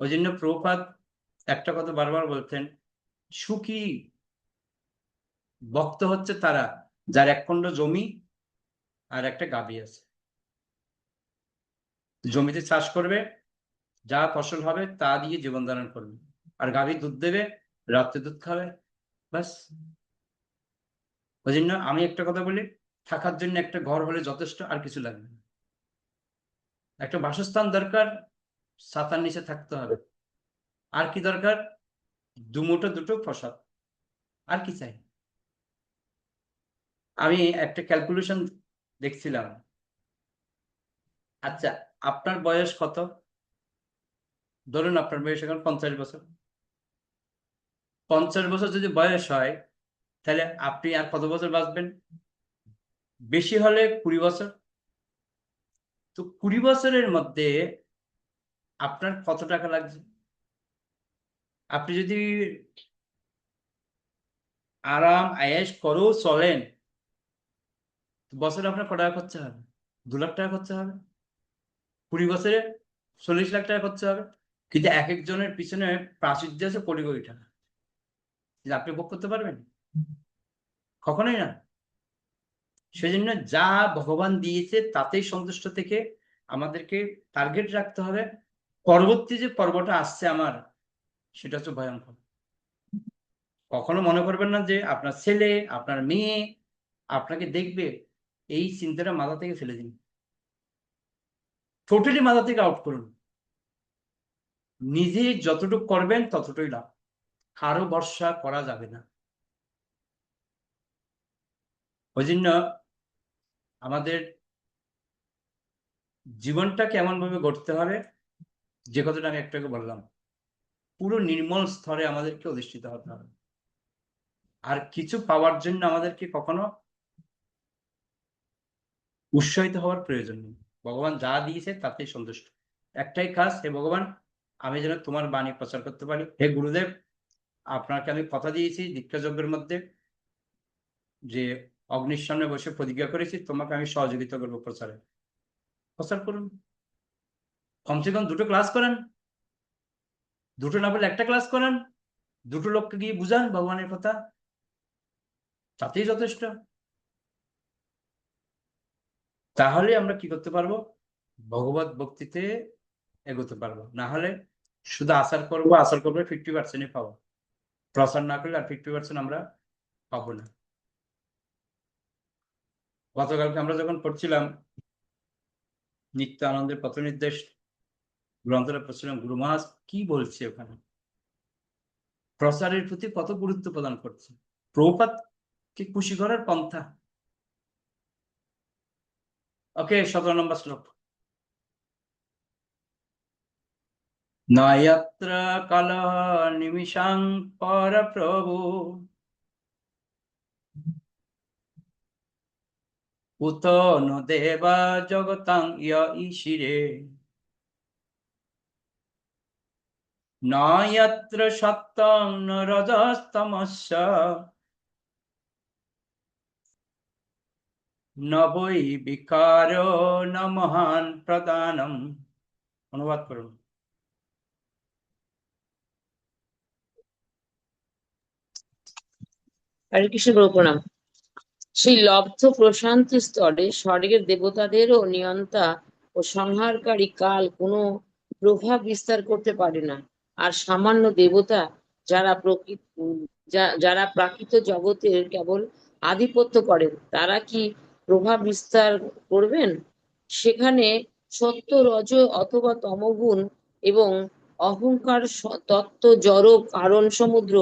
ওই জন্য প্রভুপাদ একটা কথা বারবার বলতেন, সুখী ভক্ত হচ্ছে তারা যার এক খণ্ড জমি আর একটা গাভী আছে। জমিতে চাষ করবে, যা ফসল হবে তা দিয়ে জীবন ধারণ করবে, আর গাভী দুধ দেবে, রাত্রে দুধ খাবে, ব্যাস। ওই জন্য আমি একটা কথা বলি, থাকার জন্য একটা ঘর হলে যথেষ্ট, আর কিছু লাগবে না। একটা বাসস্থান দরকার, ছাতার নিচে থাকতে হবে, আর কি দরকার? দুমুঠো দুটো প্রসাদ, আর কি চাই? আমি একটা ক্যালকুলেশন দেখছিলাম। আচ্ছা, আপনার বয়স কত? ধরুন আপনার বয়স এখন 50 বছর। 50 বছর যদি বয়স হয়, তাহলে আপনি আর কত বছর বাঁচবেন? বেশি হলে 20 বছর। তো 20 বছরের মধ্যে আপনার কত টাকা লাগছে? আপনি যদি আরাম আয়েশ করেও চলেন, বছরে আপনার কত টাকা খরচা হবে? 2 লাখ টাকা খরচা হবে। 20 বছরে 40 লাখ টাকা খরচা হবে। কিন্তু এক একজনের পিছনে প্রাচুর্য আছে কোটি কোটি টাকা, যে আপনি ভোগ করতে পারবেন? কখনোই না। সেজন্য যা ভগবান দিয়েছে তাতেই সন্তুষ্ট থেকে আমাদেরকে টার্গেট রাখতে হবে। পরবর্তী যে পর্বটা আসছে আমার, সেটা হচ্ছে ভয়ঙ্কর। কখনো মনে করবেন না যে আপনার ছেলে, আপনার মেয়ে আপনাকে দেখবে, এই চিন্তাটা মাথা থেকে ফেলে দিন, টোটালি মাথা থেকে আউট করুন। নিজে যতটুকু করবেন ততটুকুই লাভ, কারো ভরসা করা যাবে না। ওই জন্য আমাদের জীবনটা কেমন ভাবে গড়তে হবে, যে কথাটা আমি একটু আগে বললাম, পুরো নির্মল স্তরে আমাদেরকে অধিষ্ঠিত হতে হবে। আর কিছু পাওয়ার জন্য আমাদেরকে কখনো উৎসাহিত হওয়ার প্রয়োজন নেই। ভগবান যা দিয়েছে তাতেই সন্তুষ্ট। একটাই কাজ, হে ভগবান, আমি যেন তোমার বাণী প্রচার করতে পারি। হে গুরুদেব, আপনাকে আমি কথা দিয়েছি দীক্ষা যজ্ঞের মধ্যে, যে অগ্নির সামনে বসে প্রতিজ্ঞা করেছি তোমাকে আমি সহযোগিতা করবো প্রচারে। প্রচার করুন, কমসে কম 2টো ক্লাস করেন, 2টো না বলে একটা ক্লাস করেন, 2টো লোককে গিয়ে বুঝান ভগবানের কথা, তাতেই যথেষ্ট। তাহলে আমরা কি করতে পারবো? ভগবত ভক্তিতে এগোতে পারবো। না হলে শুধু আচার করবো, আচার করবো, 50%-ই পাবো। প্রচার না করলে আর 50% আমরা পাবো না। গতকালকে আমরা যখন পড়ছিলাম নিত্য আনন্দের পথ নির্দেশ গ্রন্থটা পড়ছিলাম, গুরু মহারাজ কি বলছে ওখানে, প্রচারের প্রতি কত গুরুত্ব প্রদান করছে, প্রভুপাদকে খুশি করার পন্থা। ওকে, 17 নম্বর শ্লোক। নায়ত্র কলহ নিমিষাং পর প্রভু উত নো দেবা জগতাং ঈশিরে নায়ত্র সত্যং ন রজস্তমস্য ন বৈ বিকার ন মহান প্রদানম। অনুবাদ করুন। হরে কৃষ্ণ গুরু প্রণাম। সেই লব্ধ প্রশান্তি স্তরে স্বর্গের দেবতাদেরও নিয়ন্তা ও সংহারকারী কাল কোনো প্রভাব বিস্তার করতে পারে না। আর সামান্য দেবতা যারা যারা প্রাকৃত জগতের কেবল আধিপত্য করেন, তারা কি প্রভাব বিস্তার করবেন? সেখানে সত্য, রজ অথবা তমগুণ এবং অহংকার তত্ত্ব, জড় কারণ সমুদ্র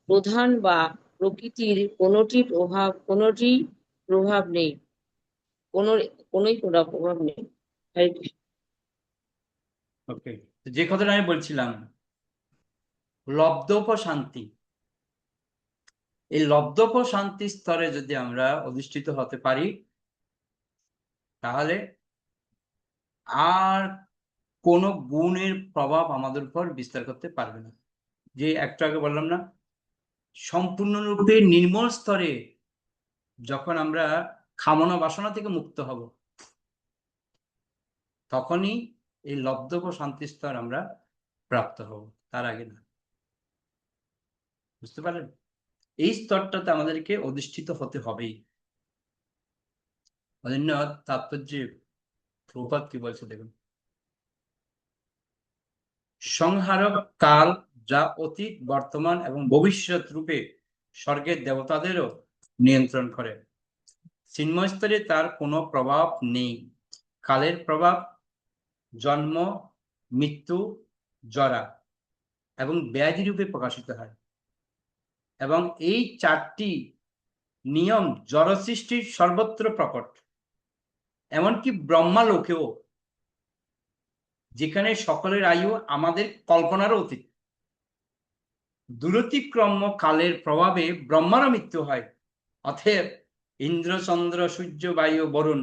প্রধান বা প্রকৃতির কোনোটি প্রভাব নেই, কোনো কোনোই প্রভাব নেই। হরে কৃষ্ণ। ওকে, যে কথাটা আমি বলছিলাম, লব্ধ শান্তি, এই লব্ধপ শান্তি স্তরে যদি আমরা অধিষ্ঠিত হতে পারি, তাহলে আর কোনো গুণের প্রভাব আমাদের উপর বিস্তার করতে পারবে না। যে একটু আগে বললাম না, সম্পূর্ণরূপে নির্মল স্তরে যখন আমরা কামনা বাসনা থেকে মুক্ত হব, তখনই এই লব্ধপ শান্তি স্তর আমরা প্রাপ্ত হব, তার আগে না। বুঝতে পারলেন? এই স্তরটাতে আমাদেরকে অধিষ্ঠিত হতে হবেই। অন্য তাৎপর্যে প্রভুপাদ কি বলছে দেখুন, সংহারক কাল যা অতীত, বর্তমান এবং ভবিষ্যৎ রূপে স্বর্গের দেবতাদেরও নিয়ন্ত্রণ করে, চিন্ময় স্তরে তার কোনো প্রভাব নেই। কালের প্রভাব জন্ম, মৃত্যু, জরা এবং ব্যাধি রূপে প্রকাশিত হয়, এবং এই চারটি নিয়ম জড় সৃষ্টির সর্বত্র প্রকট। এমনকি ব্রহ্মালোকেও, যেখানে সকলের আয়ু আমাদের কল্পনারও অতীত, দূরতিক্রম কালের প্রভাবে ব্রহ্মারও মৃত্যু হয়। অতএব ইন্দ্র, চন্দ্র, সূর্য, বায়ু, বরুণ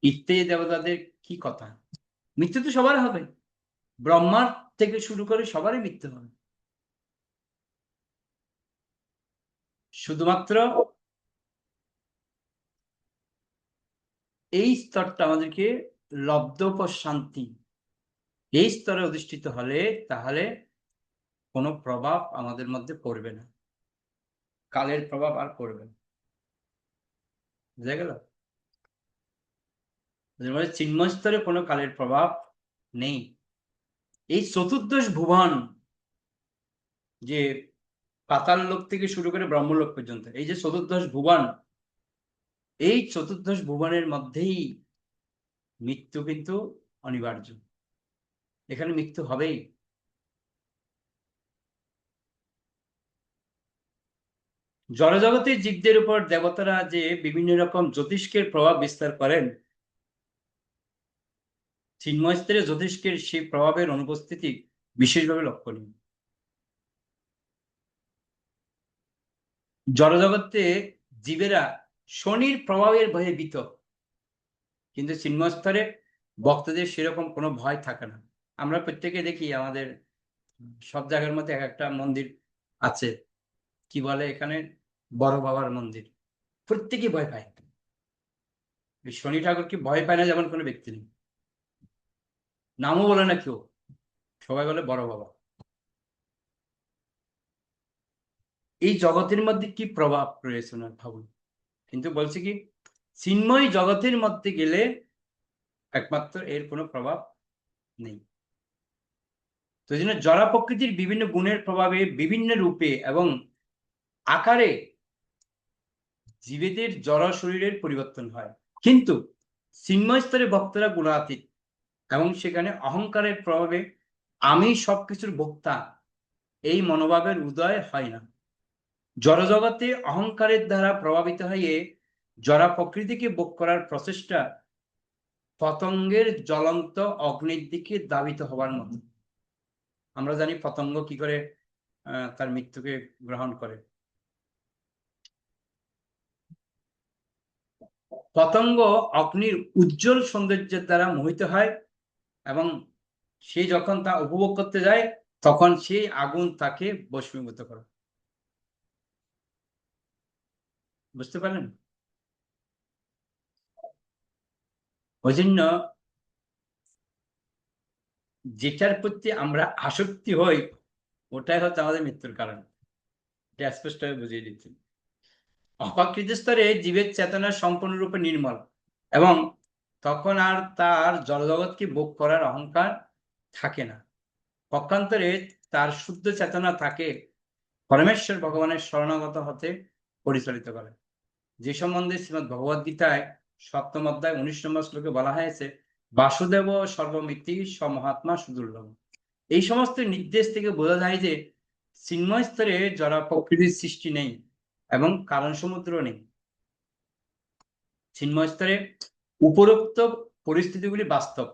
ইত্যাদি দেবতাদের কি কথা, মৃত্যু তো সবার হবে। ব্রহ্মার থেকে শুরু করে সবারই মৃত্যু হবে। শুধুমাত্র এই স্তরটা আমাদেরকে লব্ধপ শান্তি, এই স্তরে অধিষ্ঠিত হলে তাহলে কোনো প্রভাব আমাদের মধ্যে পড়বে না, কালের প্রভাব আর পড়বে না। বুঝা গেল? চিন্ময় স্তরে কোনো কালের প্রভাব নেই। এই চতুর্দশ ভুবন, যে পাতাল লোক থেকে শুরু করে ব্রহ্মলোক পর্যন্ত, এই যে চতুর্দশ ভুবন, এই চতুর্দশ ভুবনের মধ্যেই মৃত্যু কিন্তু অনিবার্য। এখানে মৃত্যু হবেই। জড়জগতের জীবদের উপর দেবতারা যে বিভিন্ন রকম জ্যোতিষ্কের প্রভাব বিস্তার করেন, চিন্ময় স্তরে জ্যোতিষ্কের সেই প্রভাবের অনুপস্থিতি বিশেষভাবে লক্ষণীয়। জড়জগতে জীবেরা শনির প্রভাবের ভয়ে ভীত, কিন্তু চিন্ময় স্তরে ভক্তদের সেরকম কোনো ভয় থাকে না। আমরা প্রত্যেকে দেখি আমাদের সব জায়গার মধ্যে এক একটা মন্দির আছে, কি বলে এখানে, বড় বাবার মন্দির, প্রত্যেকেই ভয় পায়। শনি ঠাকুরকে ভয় পায় না যেমন কোনো ব্যক্তি নেই, নামও বলে না কেউ, সবাই বলে বড় বাবা। এই জগতের মধ্যে কি প্রভাব রয়েছে না ভাবুন। কিন্তু বলছে কি, চিন্ময় জগতের মধ্যে গেলে একমাত্র এর কোনো প্রভাব নেই। তো এই জন্য জড়া প্রকৃতির বিভিন্ন গুণের প্রভাবে বিভিন্ন রূপে এবং আকারে জীবেদের জড় শরীরের পরিবর্তন হয়, কিন্তু চিন্ময় স্তরে ভক্তরা গুণাতীত, এবং সেখানে অহংকারের প্রভাবে আমি সবকিছুর ভোক্তা, এই মনোভাবের উদয় হয় না। জড়জগতে অহংকারের দ্বারা প্রভাবিত হয়ে জড়া প্রকৃতিকে ভোগ করার প্রচেষ্টা পতঙ্গের জ্বলন্ত অগ্নির দিকে ধাবিত হবার মতো। আমরা জানি পতঙ্গ কি করে তার মৃত্যুকে গ্রহণ করে। পতঙ্গ অগ্নির উজ্জ্বল সৌন্দর্যের দ্বারা মোহিত হয়, এবং সে যখন তা উপভোগ করতে যায় তখন সেই আগুন তাকে বশীভূত করে। বুঝতে পারলেন? ওই জন্য যেটার প্রতি আমরা আসক্তি হই, ওটাই হচ্ছে আমাদের মৃত্যুর কারণ। এটা স্পষ্টভাবে বুঝিয়ে দিচ্ছি। অপ্রাকৃত স্তরে জীবের চেতনা সম্পূর্ণরূপে নির্মল, এবং তখন আর তার জড়জগৎকে ভোগ করার অহংকার থাকে না। পক্ষান্তরে তার শুদ্ধ চেতনা তাকে পরমেশ্বর ভগবানের শরণাগত হতে পরিচালিত করে, যে সম্বন্ধে শ্রীমদ্ ভগবদ গীতায় 7ম অধ্যায় 19 নম্বর শ্লোকে বলা হয়েছে, বাসুদেব সর্বমিতি সমহাত্মা সুদুর্লভ। এই সমস্ত নির্দেশ থেকে বোঝা যায় যে চিন্ময় স্তরে জড় প্রকৃতির সৃষ্টি নেই এবং কারণ সমুদ্র নেই। চিন্ময় স্তরে উপরোক্ত পরিস্থিতিগুলি বাস্তব,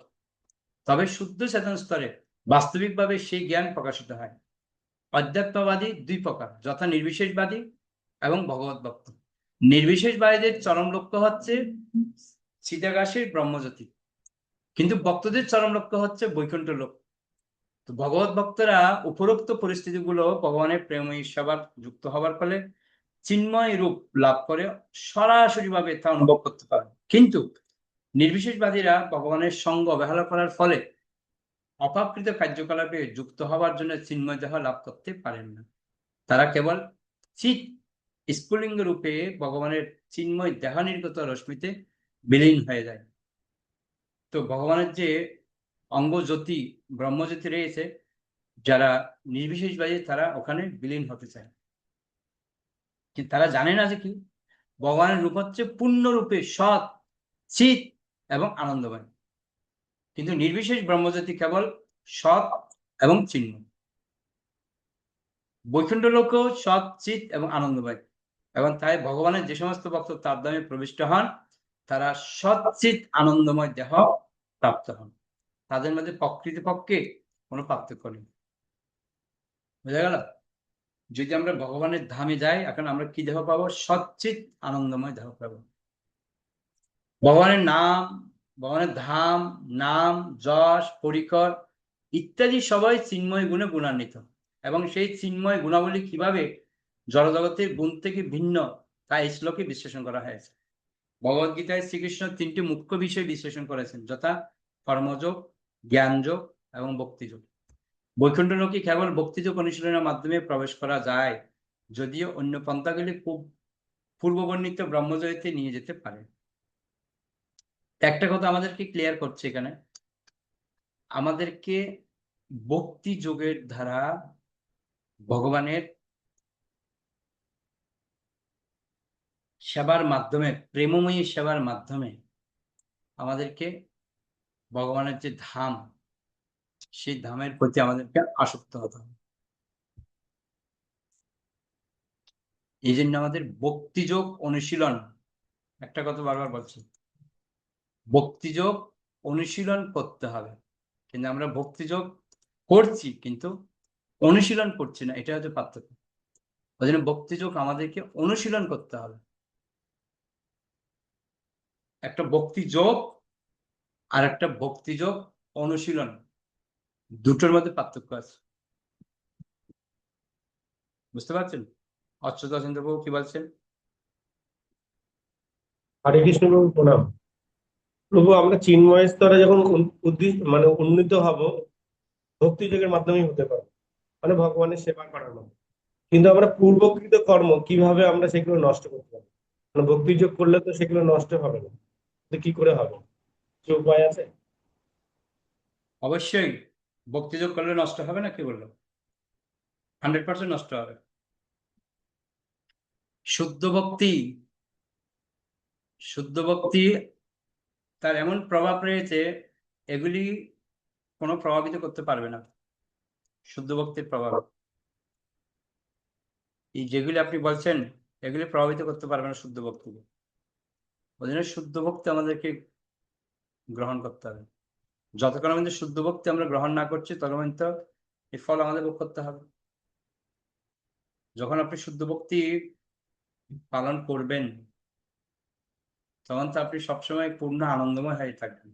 তবে শুদ্ধ চেতন স্তরে বাস্তবিকভাবে সেই জ্ঞান প্রকাশিত হয়। অধ্যাত্মবাদী দুই প্রকার, যথা নির্বিশেষবাদী এবং ভগবত ভক্ত। নির্বিশেষবাদীদের চরম লক্ষ্য হচ্ছে চিদাকাশের ব্রহ্মজ্যোতি, কিন্তু ভক্তদের চরম লক্ষ্য হচ্ছে বৈকুণ্ঠ লোক। তো ভগবত ভক্তরা উপরোক্ত পরিস্থিতিগুলো ভগবানের প্রেমী সেবার যুক্ত হবার ফলে চিন্ময় রূপ লাভ করে সরাসরি ভাবে তা অনুভব করতে পারে। কিন্তু নির্বিশেষবাদীরা ভগবানের সঙ্গ অবহেলা করার ফলে অপাকৃত কার্যকলাপে যুক্ত হবার জন্য চিন্ময় দেহ লাভ করতে পারেন না। তারা কেবল চিৎ স্ফুলিঙ্গ রূপে ভগবানের চিন্ময় দেহ নির্গত রশ্মিতে বিলীন হয়ে যায়। তো ভগবানের যে অঙ্গ জ্যোতি ব্রহ্মজ্যোতি রয়েছে, যারা নির্বিশেষবাদী তারা ওখানে বিলীন হতে চায়, কিন্তু তারা জানে না যে কি ভগবানের রূপ হচ্ছে পূর্ণরূপে সৎ, চিৎ এবং আনন্দময়। কিন্তু নির্বিশেষ ব্রহ্মজ্যোতি কেবল সৎ এবং চিন্ময়। বৈকুণ্ঠ লোকও সৎ, চিৎ এবং আনন্দময়, এবং তাই ভগবানের যে সমস্ত ভক্ত তার ধামে প্রবিষ্ট হন তারা সৎ, চিৎ, আনন্দময় দেহ প্রাপ্ত হন। তাদের মধ্যে প্রকৃতপক্ষে কোনো পার্থক্য নেই। বোঝা গেল? যদি আমরা ভগবানের ধামে যাই, এখন আমরা কি দেহ পাবো? সচ্চিৎ আনন্দময় দেহ পাবো। ভগবানের নাম, ভগবানের ধাম, নাম, যশ, পরিকর ইত্যাদি সবাই চিন্ময় গুণে গুণান্বিত, এবং সেই চিন্ময় গুণাবলী কিভাবে জড়জগতের গুণ থেকে ভিন্ন তা এই শ্লোকে বিশ্লেষণ করা হয়েছে। ভগবদ্গীতায় শ্রীকৃষ্ণ তিনটি মুখ্য বিষয় বিশ্লেষণ করেছেন, যথা কর্মযোগ, জ্ঞানযোগ এবং ভক্তিযোগ। বৈকুণ্ঠ লোকে কেবল ভক্তিযোগ অনুশীলনের মাধ্যমে প্রবেশ করা যায়, যদিও অন্য পন্থাগুলি খুব পূর্ববর্ণিত ব্রহ্মজয়তে নিয়ে যেতে পারে। একটা কথা আমাদেরকে ক্লিয়ার করছে এখানে, আমাদেরকে ভক্তি যোগের দ্বারা ভগবানের সেবার মাধ্যমে, প্রেমময়ী সেবার মাধ্যমে আমাদেরকে ভগবানের যে ধাম, সেই ধামের প্রতি আমাদেরকে আসক্ত হতে হবে। এই জন্য আমাদের ভক্তিযোগ অনুশীলন, একটা কথা বারবার বলছি, ভক্তিযোগ অনুশীলন করতে হবে। কিন্তু আমরা ভক্তিযোগ করছি কিন্তু অনুশীলন করছি না, এটা হচ্ছে পার্থক্য। ওই জন্য ভক্তিযোগ আমাদেরকে অনুশীলন করতে হবে। একটা ভক্তিযোগ আর একটা ভক্তিযোগ অনুশীলন, দুটোর মধ্যে পার্থক্য আছে। বুঝতে পারছেন? অচ্যুতাচন্দ্র বাবু কি বলছেন? হরে কৃষ্ণ প্রভু, প্রণাম। প্রভু, আমরা চিন্ময় স্তরে যখন মানে উন্নীত হব, ভক্তি যোগের মাধ্যমেই হতে পারবো, মানে ভগবানের সেবা করার মাধ্যমে। কিন্তু আমরা পূর্বকৃত কর্ম কিভাবে আমরা সেগুলো নষ্ট করতে পারবো? মানে ভক্তি যোগ করলে তো সেগুলো নষ্ট হবে না, তো কি করে হবে? কি উপায় আছে? অবশ্যই ভক্তিযোগ করলে নষ্ট হবে না, কি বললো? 100% নষ্ট হবে। শুদ্ধ ভক্তি, শুদ্ধ ভক্তি তার এমন প্রভাব রয়েছে, এগুলি কোনো প্রভাবিত করতে পারবে না। শুদ্ধ ভক্তির প্রভাব, এই যেগুলি আপনি বলছেন, এগুলি প্রভাবিত করতে পারবে না শুদ্ধ ভক্তিকে। ওই জন্য শুদ্ধ ভক্তি আমাদেরকে গ্রহণ করতে হবে। যতক্ষণ আমাদের শুদ্ধ ভক্তি আমরা গ্রহণ না করছি, ততক্ষণ তো এই ফল আমাদের ভোগ করতে হবে। যখন আপনি শুদ্ধ ভক্তি পালন করবেন, তখন তো আপনি সবসময় পূর্ণ আনন্দময় হয়ে থাকবেন।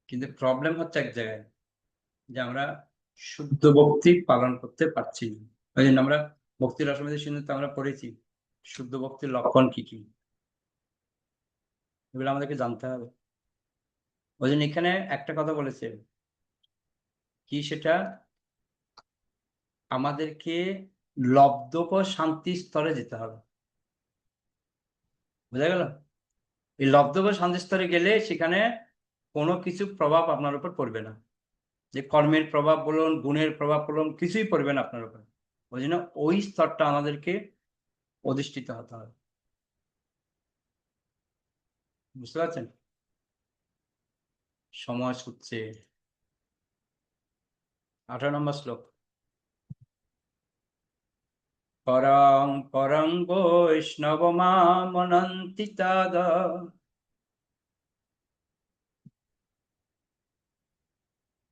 কিন্তু প্রবলেম হচ্ছে এক জায়গায়, যে আমরা শুদ্ধ ভক্তি পালন করতে পারছি না। ওই জন্য আমরা ভক্তির রসমের সিন্ধুতে আমরা পড়েছি শুদ্ধ ভক্তির লক্ষণ কি কি, এগুলো আমাদেরকে জানতে হবে। ওই জন্য এখানে একটা কথা বলেছে কি, সেটা আমাদেরকে লব্ধক শান্তি স্তরে যেতে হবে। বোঝা গেল? এই লব্ধক শান্তি স্তরে গেলে সেখানে কোনো কিছু প্রভাব আপনার উপর পড়বে না, যে কর্মের প্রভাব বলুন, গুণের প্রভাব বলুন, কিছুই পড়বে না আপনার উপর। ওই জন্য ওই স্তরটা আমাদেরকে অধিষ্ঠিত হতে হবে। বুঝতে পারছেন? সময় হচ্ছে 18 নম্বর শ্লোক। পরং পরং বৈষ্ণবমামনন্তি তদ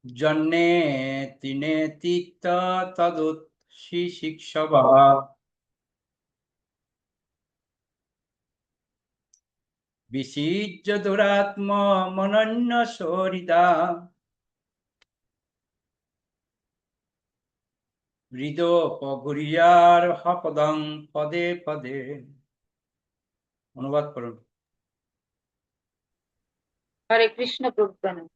জন্যে তিনে তিত তদুত শ্রী শিক্ষা বিসিজ্য দুরাত্ম মনন্য সরিদা হৃদ পগুরিয়ার হপদং পদে পদে। অনুবাদ করুন। হরে কৃষ্ণ প্রভু প্রণাম।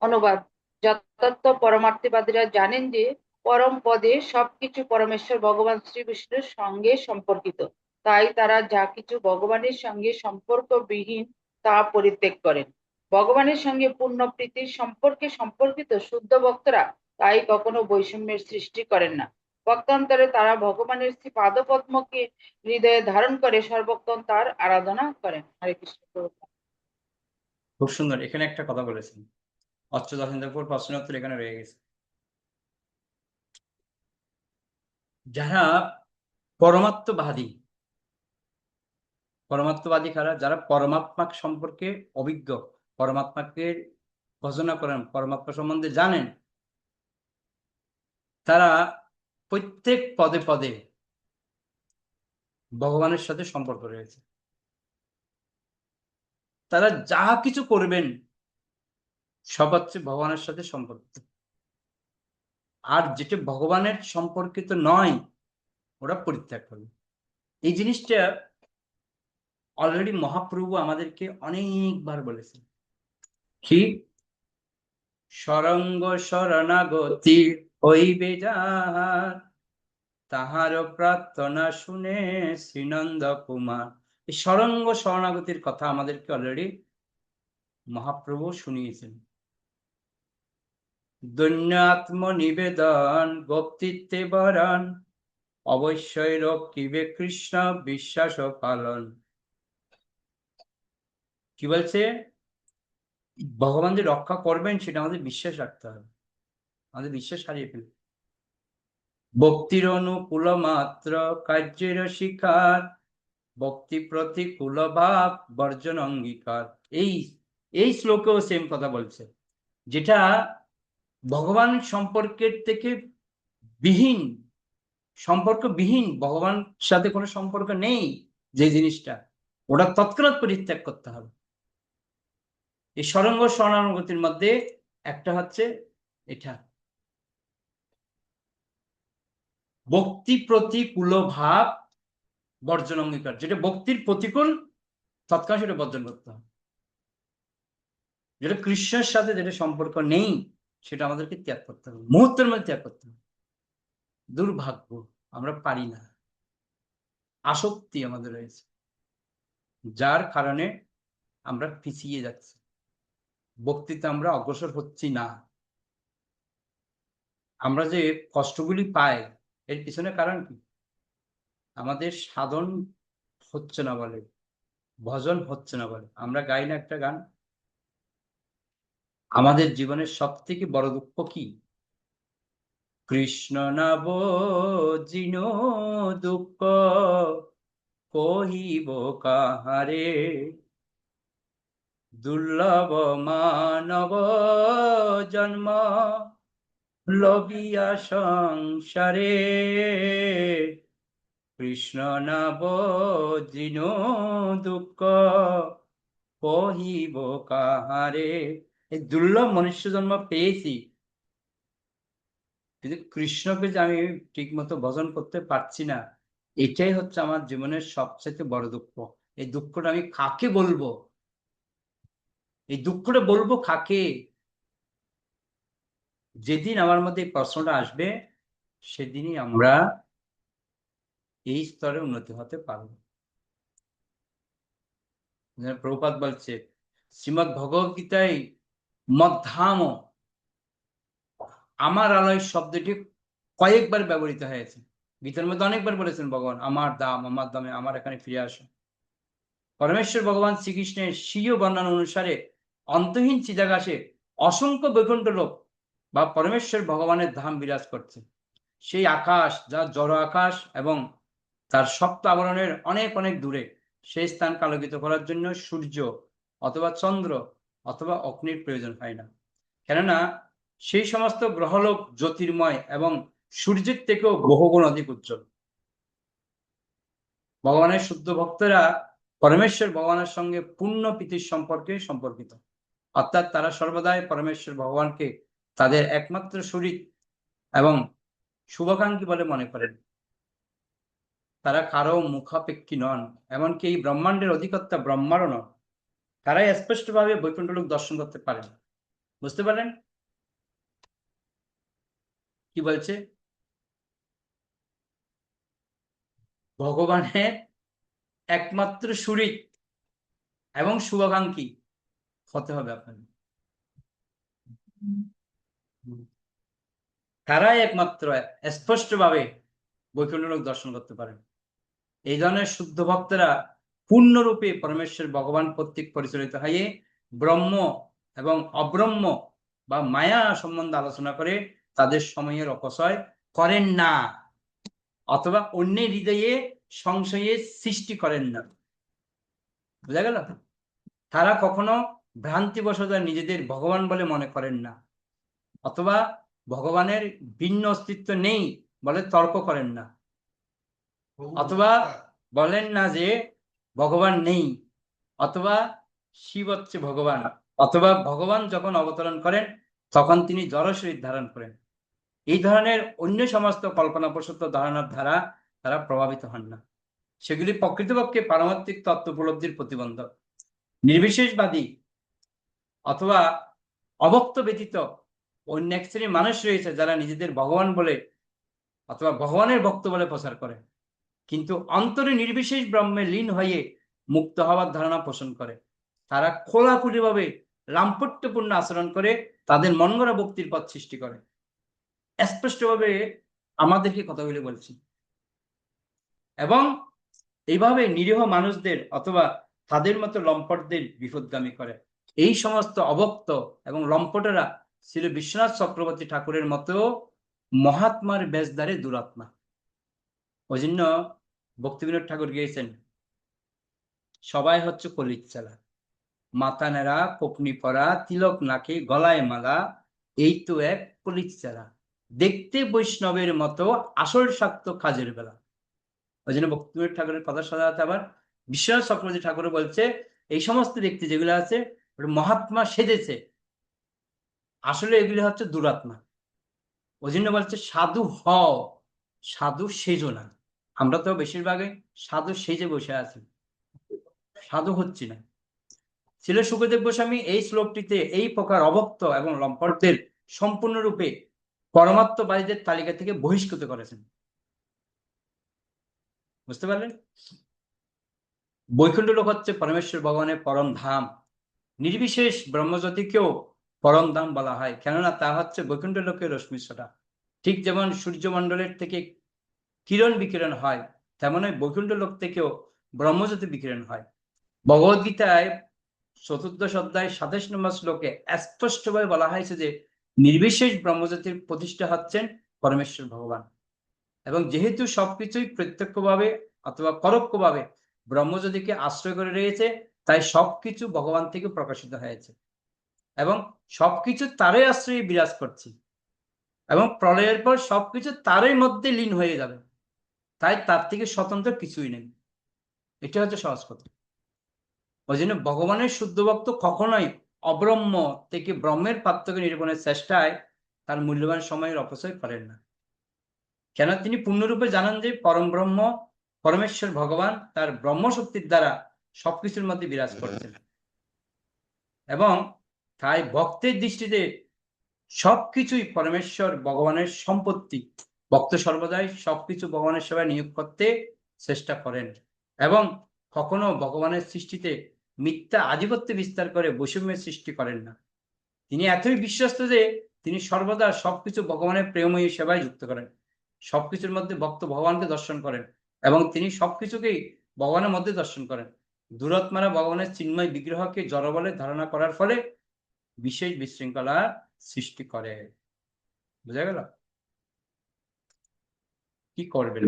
অনুবাদ: যথার্থ পরমার্থবাদীরা জানেন যে পরম পদে সবকিছু পরমেশ্বর ভগবান শ্রী বিষ্ণুর সঙ্গে সম্পর্কিত, তাই তারা যা কিছু ভগবানের সঙ্গে সম্পর্কবিহীন তা পরিত্যাগ করেন। ভগবানের সঙ্গে পূর্ণ প্রীতির সম্পর্কে সম্পর্কিত শুদ্ধ ভক্তরা তাই কখনো বৈষম্যের সৃষ্টি করেন না। পক্ষান্তরে তারা ভগবানের শ্রী পাদপদ্মকে হৃদয়ে ধারণ করে সর্বক্ষণ তার আরাধনা করেন। হরে কৃষ্ণ প্রভু। খুব সুন্দর। এখানে একটা কথা বলেছেন, অচ্যুতানন্দপুর প্রশ্নের উত্তর এখানে রয়ে গেছে। যারা পরমাত্মবাদী, পরমাত্মবাদী কারা? যারা পরমাত্মা সম্পর্কে অভিজ্ঞ, পরমাত্মাকে ভজনা করেন, পরমাত্মা সম্বন্ধে জানেন, তারা প্রত্যেক পদে পদে ভগবানের সাথে সম্পর্ক রয়েছে। তারা যা কিছু করবেন সব হচ্ছে ভগবানের সাথে সম্পর্কিত, আর যেটা ভগবানের সম্পর্কিত নয় ওরা পরিত্যাগ করবে। এই জিনিসটা অলরেডি মহাপ্রভু আমাদেরকে অনেকবার বলেছেন। কি? সরঙ্গ শরণাগতি হইবে যাহার, তাহার প্রার্থনা শুনে শ্রীনন্দ কুমার। এই সরঙ্গ শরণাগতির কথা আমাদেরকে অলরেডি মহাপ্রভু শুনিয়েছেন। দৈন্য আত্মনিবেদন ভক্তিত্বে বরণ, অবশ্যই রক্ষিবে কৃষ্ণ বিশ্বাস পালন। কি বলছে? ভগবান যে রক্ষা করবেন সেটা আমাদের বিশ্বাস রাখতে হবে, আমাদের বিশ্বাস হারিয়ে ফেলবে। ভক্তির অনুকূল মাত্র কার্যের শিকার, ভক্তি প্রতিকূল ভাব বর্জন অঙ্গীকার। এই শ্লোকেও সেম কথা বলছে, যেটা ভগবান সম্পর্কের থেকে বিহীন, সম্পর্কবিহীন, ভগবান সাথে কোনো সম্পর্ক নেই, যে জিনিসটা ওটা তৎক্ষণাৎ পরিত্যাগ করতে হবে। এই সরঙ্গ শরণাগতির মধ্যে একটা হচ্ছে এটা, ভক্তি প্রতিকূল ভাব বর্জন অঙ্গীকার। যেটা ভক্তির প্রতিকূল তৎক্ষণাৎ সেটা বর্জন করতে হবে। যেটা কৃষ্ণের সাথে যেটা সম্পর্ক নেই সেটা আমাদেরকে ত্যাগ করতে হবে, মুহূর্তের মধ্যে ত্যাগ করতে হবে। দুর্ভাগ্য, আমরা পারি না, আসক্তি আমাদের রয়েছে, যার কারণে আমরা পিছিয়ে যাচ্ছি, ভক্তিতে আমরা অগ্রসর হচ্ছি না। আমরা যে কষ্টগুলি পাই এর পিছনে কারণ কি? আমাদের সাধন হচ্ছে না বলে, ভজন হচ্ছে না বলে। আমরা গাই না একটা গান, আমাদের জীবনের সব থেকে বড় দুঃখ কি? কৃষ্ণ না বুঝিন দুঃখ কহিব কাহারে, দুর্লভ মানব জন্ম লবিয়া সংসারে, কৃষ্ণ না বুঝিন দুঃখ কহিব কাহারে। এই দুর্লভ মনুষ্য জন্ম পেয়েছি, কিন্তু কৃষ্ণকে যে আমি ঠিক মতো ভজন করতে পারছি না, এটাই হচ্ছে আমার জীবনের সবচেয়ে বড় দুঃখ। এই দুঃখটা আমি কাকে বলবো? এই দুঃখটা বলবো কাকে? যেদিন আমার মধ্যে এই প্রশ্নটা আসবে সেদিনই আমরা এই স্তরে উন্নতি হতে পারবো। প্রভুপাদ বলছে শ্রীমৎ ভগবদ গীতায় মধ্যাম, আমার আলয় শব্দটি কয়েকবার ব্যবহৃত হয়েছে। গীতার মধ্যে অনেকবার বলেছেন ভগবান আমার দাম, আমার দামে, আমার এখানে ফিরে আসো। পরমেশ্বর ভগবান শ্রীকৃষ্ণের স্বীয় বর্ণনা অনুসারে অন্তহীন চিদাকাশে অসংখ্য বৈকুণ্ঠ লোক বা পরমেশ্বর ভগবানের ধাম বিরাজ করছে। সেই আকাশ যা জড় আকাশ এবং তার সপ্ত আবরণের অনেক অনেক দূরে, সেই স্থানকে আলোকিত করার জন্য সূর্য অথবা চন্দ্র অথবা অগ্নির প্রয়োজন হয় না, কেননা সেই সমস্ত গ্রহলোক জ্যোতির্ময় এবং সূর্যের থেকেও বহুগুণ অধিক উজ্জ্বল। ভগবানের শুদ্ধ ভক্তরা পরমেশ্বর ভগবানের সঙ্গে পূর্ণ প্রীতির সম্পর্কে সম্পর্কিত, অর্থাৎ তারা সর্বদাই পরমেশ্বর ভগবানকে তাদের একমাত্র শরীর এবং শুভাকাঙ্ক্ষী বলে মনে করেন। তারা কারো মুখাপেক্ষী নন, এমনকি এই ব্রহ্মাণ্ডের অধিকর্তা ব্রহ্মারও নন। তারাই স্পষ্টভাবে বৈকুণ্ঠ লোক দর্শন করতে পারেন। বুঝতে পারলেন কি বলছে? ভগবানের একমাত্র শরীর এবং শুভাকাঙ্ক্ষী হতে হবে আপনাকে। তারাই একমাত্র স্পষ্টভাবে বৈকুণ্ঠ লোক দর্শন করতে পারেন। এই ধরনের শুদ্ধ ভক্তরা পূর্ণরূপে পরমেশ্বর ভগবান কর্তৃক পরিচালিত হয়ে ব্রহ্ম এবং অব্রহ্ম বা মায়া সম্বন্ধে আলোচনা করে তাদের সময়ের অপচয় করেন না, অথবা অন্যের হৃদয়ে সংশয়ের সৃষ্টি করেন না। বুঝা গেল? তারা কখনো ভ্রান্তিবশত নিজেদের ভগবান বলে মনে করেন না, অথবা ভগবানের ভিন্ন অস্তিত্ব নেই বলে তর্ক করেন না, অথবা বলেন না যে ভগবান নেই, অথবা শিব হচ্ছে ভগবান, অথবা ভগবান যখন অবতরণ করেন তখন তিনি জড়শরীর ধারণ করেন। এই ধরনের অন্য সমস্ত কল্পনাপ্রসূত ধারণার দ্বারা তারা প্রভাবিত হন না। সেগুলি প্রকৃতপক্ষে পারমার্থিক তত্ত্ব উপলব্ধির প্রতিবন্ধক। নির্বিশেষবাদী অথবা অভক্ত ব্যতীত অন্য এক শ্রেণীর মানুষ রয়েছে যারা নিজেদের ভগবান বলে অথবা ভগবানের ভক্ত বলে প্রচার করে, কিন্তু অন্তরে নির্বিশেষ ব্রহ্মে লীন হয়ে মুক্ত হওয়ার ধারণা পোষণ করে। তারা খোলাখুলিভাবে লাম্পট্যপূর্ণ আচরণ করে তাদের মনগড়া ভক্তির পথ সৃষ্টি করে। স্পষ্টভাবে আমাদেরকে কথাগুলি বলছি, এবং এইভাবে নিরীহ মানুষদের অথবা তাদের মতো লম্পটদের বিপদগামী করে। এই সমস্ত অভক্ত এবং লম্পটেরা ছিল বিশ্বনাথ চক্রবর্তী ঠাকুরের মতো মহাত্মার বেশধারে দুরাত্মা। ওই জন্য ভক্তিবিনোদ ঠাকুর গিয়েছেন, সবাই হচ্ছে কলির চালা, মাথা নেড়া, কোকনি পরা, তিলক নাকে, গলায় মালা, এই তো এক কলির চালা, দেখতে বৈষ্ণবের মতো, আসল শাক্ত কাজের বেলা। ওই জন্য ভক্তিবিনোদ ঠাকুরের কথা সাজাতে আবার বিশ্বনাথ চক্রবর্তী ঠাকুর বলছে এই সমস্ত ব্যক্তি যেগুলো আছে মহাত্মা সেজেছে, আসলে এগুলি হচ্ছে দুরাত্মা। ওই জন্য বলছে সাধু হও, সাধু সেজো না। আমরা তো বেশিরভাগে সাধু সেজে বসে আছি, সাধু হচ্ছি না। ছিল সুখদেব গোস্বামী এই শ্লোকটিতে এই প্রকার অভক্ত এবং লম্পটদের সম্পূর্ণরূপে পরমাত্মবাদীদের তালিকা থেকে বহিষ্কৃত করেছেন। বুঝতে পারলেন? বৈকুণ্ঠ লোক হচ্ছে পরমেশ্বর ভগবানের পরম ধাম। নির্বিশেষ ব্রহ্মজ্যোতিকেও পরম ধাম বলা হয়, কেননা তা হচ্ছে বৈকুণ্ঠ লোকের রশ্মিশ্বটা। ঠিক যেমন সূর্যমণ্ডলের থেকে কিরণ বিকিরণ হয়, তেমন বৈকুণ্ঠ লোক থেকেও ব্রহ্মজ্যোতি বিকিরণ হয়। ভগবদ্গীতায় চতুর্দশ অধ্যায় 27 নম্বর শ্লোকে স্পষ্টভাবে বলা হয়েছে যে নির্বিশেষ ব্রহ্মজ্যোতির প্রতিষ্ঠা হচ্ছেন পরমেশ্বর ভগবান, এবং যেহেতু সবকিছুই প্রত্যক্ষভাবে অথবা পরোক্ষভাবে ব্রহ্মজ্যোতিকে আশ্রয় করে রয়েছে, তাই সবকিছু ভগবান থেকে প্রকাশিত হয়েছে এবং সবকিছু তারই আশ্রয়ে বিরাজ করছে, এবং প্রলয়ের পর সবকিছু তারই মধ্যে লীন হয়ে যাবে, তাই তার থেকে স্বতন্ত্র কিছুই নেই। এটা হচ্ছে সহজ কথা। ওই জন্য ভগবানের শুদ্ধ ভক্ত কখনোই অব্রহ্ম থেকে ব্রহ্মের পার্থক্য নিরূপণের চেষ্টায় তার মূল্যবান সময়ের অপচয় করেন না, কেন তিনি পূর্ণরূপে জানেন যে পরম ব্রহ্ম পরমেশ্বর ভগবান তার ব্রহ্মশক্তির দ্বারা সবকিছুর মধ্যে বিরাজ করছেন, এবং তাই ভক্তের দৃষ্টিতে সবকিছুই পরমেশ্বর ভগবানের সম্পত্তি। ভক্ত সর্বদাই সবকিছু ভগবানের সেবায় নিয়োগ করতে চেষ্টা করেন এবং কখনো ভগবানের সৃষ্টিতে মিথ্যা আধিপত্য বিস্তার করে বৈষম্যের সৃষ্টি করেন না। তিনি এতই বিশ্বস্ত যে তিনি সর্বদা সবকিছু ভগবানের প্রেমময়ী সেবায় যুক্ত করেন, সবকিছুর মধ্যে ভক্ত ভগবানকে দর্শন করেন এবং তিনি সবকিছুকেই ভগবানের মধ্যে দর্শন করেন। দুরাত্মারা ভগবানের চিন্ময় বিগ্রহকে জড় বলে ধারণা করার ফলে বিশেষ বিশৃঙ্খলা সৃষ্টি করে। বুঝা গেল? কি করবেন?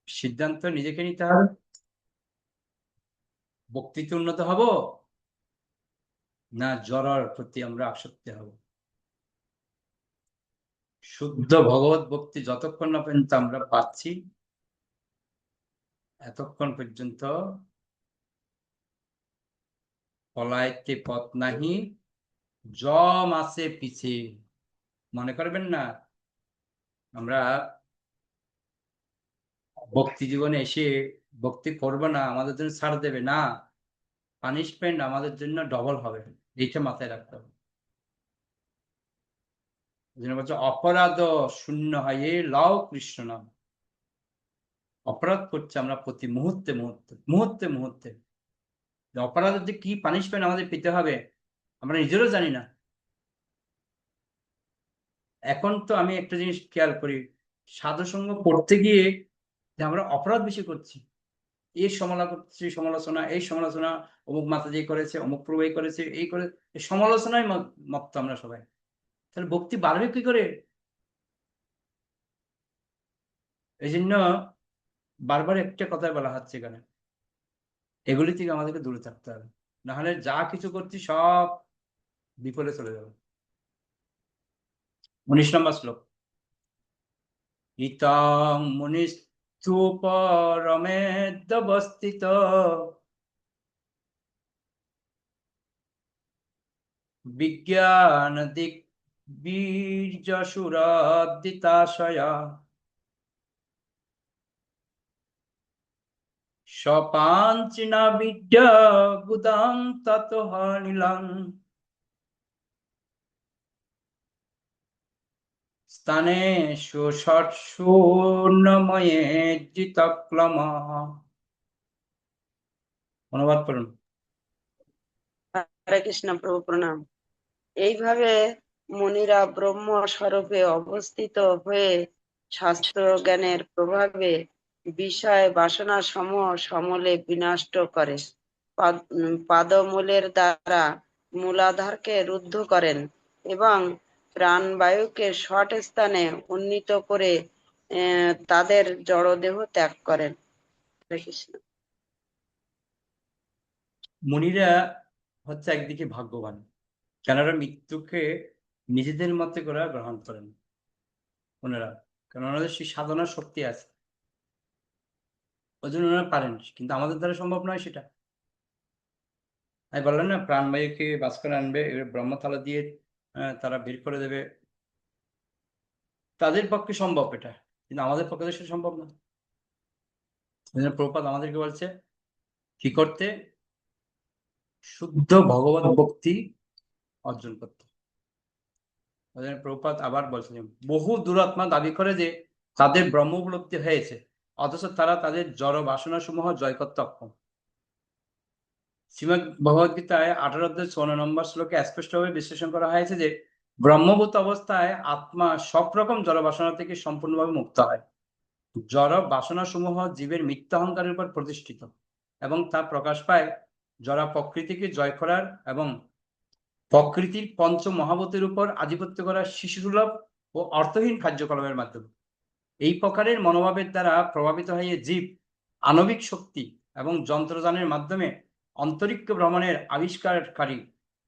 সিদ্ধান্ত নিজেকে নিতে হবে। ভক্তিতে উন্নত হব না জড়ার প্রতি আমরা আসক্তি হব? শুদ্ধ ভগবত ভক্তি যতক্ষণ না পর্যন্ত আমরা পাচ্ছি, এতক্ষণ পর্যন্ত পলাইতে পথ নাহি, জম আছে পিছে। মনে করবেন না আমরা ভক্তি জীবনে এসে ভক্তি করবো না, আমাদের জন্য ছাড় দেবে না, পানিশমেন্ট আমাদের জন্য ডবল হবে, এইটা মাথায় রাখতে হবে। বলছে অপরাধ শূন্য হয় লও কৃষ্ণ নাম। অপরাধ করছে আমরা প্রতি মুহূর্তে মুহূর্তে মুহূর্তে মুহূর্তে। অপরাধের যে কি পানিশমেন্ট আমাদের পেতে হবে আমরা নিজেরও জানি না। এখন তো আমি একটা জিনিস খেয়াল করি, সাধুসঙ্গ পড়তে গিয়ে যে আমরা অপরাধ বেশি করছি, এই সমালোচনা, এই সমালোচনা, অমুক মাতাজি করেছে, অমুক প্রভু করেছে, এই করে এই সমালোচনায় মত্ত আমরা সবাই। তাহলে ভক্তি বাড়বে কি করে? এই জন্য বারবার একটা কথাই বলা হচ্ছে এখানে, এগুলি থেকে আমাদেরকে দূরে থাকতে হবে, নাহলে যা কিছু করছি সব বিফলে চলে যাবে। 19 নম্বর শ্লোক। ইতং মুনিস্তু পরমেদ্যবস্থিত বিজ্ঞান দিক বীর্য সুরাদিতাশয়া সপাঞ্চিনা বিদ্যা গুদাম ততঃ নীলং স্থানেষু ষট্সূর্ণময়ে জিতক্লমঃ। অনুবাদ করুন। হরে কৃষ্ণ প্রভু প্রণাম। এইভাবে মুনিরা ব্রহ্ম স্বরূপে অবস্থিত হয়ে শাস্ত্র জ্ঞানের প্রভাবে বিষয় বাসনা সমূহ সমূলে বিনষ্ট করে, পাদমূলের দ্বারা মূলাধারকে রুদ্ধ করেন এবং প্রাণবায়ুকে সৎ স্থানে উন্নীত করে তাদের জড়দেহ ত্যাগ করেন। হরে কৃষ্ণ। মুনিরা হচ্ছে একদিকে ভাগ্যবান, কেননা মৃত্যুকে নিজেদের মতে করে গ্রহণ করেন ওনারা, কারণ ওনাদের সেই সাধনার শক্তি আছে, ওই জন্য ওনারা পারেন, কিন্তু আমাদের দ্বারা সম্ভব নয় সেটা। আমি বললাম না, প্রাণবায়ুকে বাস করে আনবে, ব্রহ্মথালা দিয়ে তারা বের করে দেবে, তাদের পক্ষে সম্ভব এটা, কিন্তু আমাদের পক্ষে তো সেটা সম্ভব না। প্রভুপাদ আমাদেরকে বলছে কি করতে, শুদ্ধ ভগবত ভক্তি অর্জন করতে। প্রভুপাদ আবার বলছিলেন, বহু দুরাত্মা দাবি করে যে তাদের ব্রহ্ম উপলব্ধি হয়েছে, অথচ তারা তাদের জড় বাসনা সমূহ জয় করতে অক্ষম। শ্রীমদ ভগবদ গীতায় 18 অধ্যায় 54 নম্বর শ্লোকে স্পষ্টভাবে বিশ্লেষণ করা হয়েছে যে ব্রহ্মভূত অবস্থায় আত্মা সব রকম জড় বাসনা থেকে সম্পূর্ণভাবে মুক্ত হয়। জড় বাসনা সমূহ জীবের মিথ্যা অহংকারের উপর প্রতিষ্ঠিত এবং তা প্রকাশ পায় জড় প্রকৃতিকে জয় করার এবং প্রকৃতির পঞ্চ মহাভূতের উপর আধিপত্য করার শিশুসুলভ ও অর্থহীন কার্যকলাপের মাধ্যমে। এই প্রকারের মনোভাবের দ্বারা প্রভাবিত হয়ে জীব আণবিক শক্তি এবং যন্ত্রযানের মাধ্যমে অন্তরিক্ষ ভ্রমণের আবিষ্কারকারী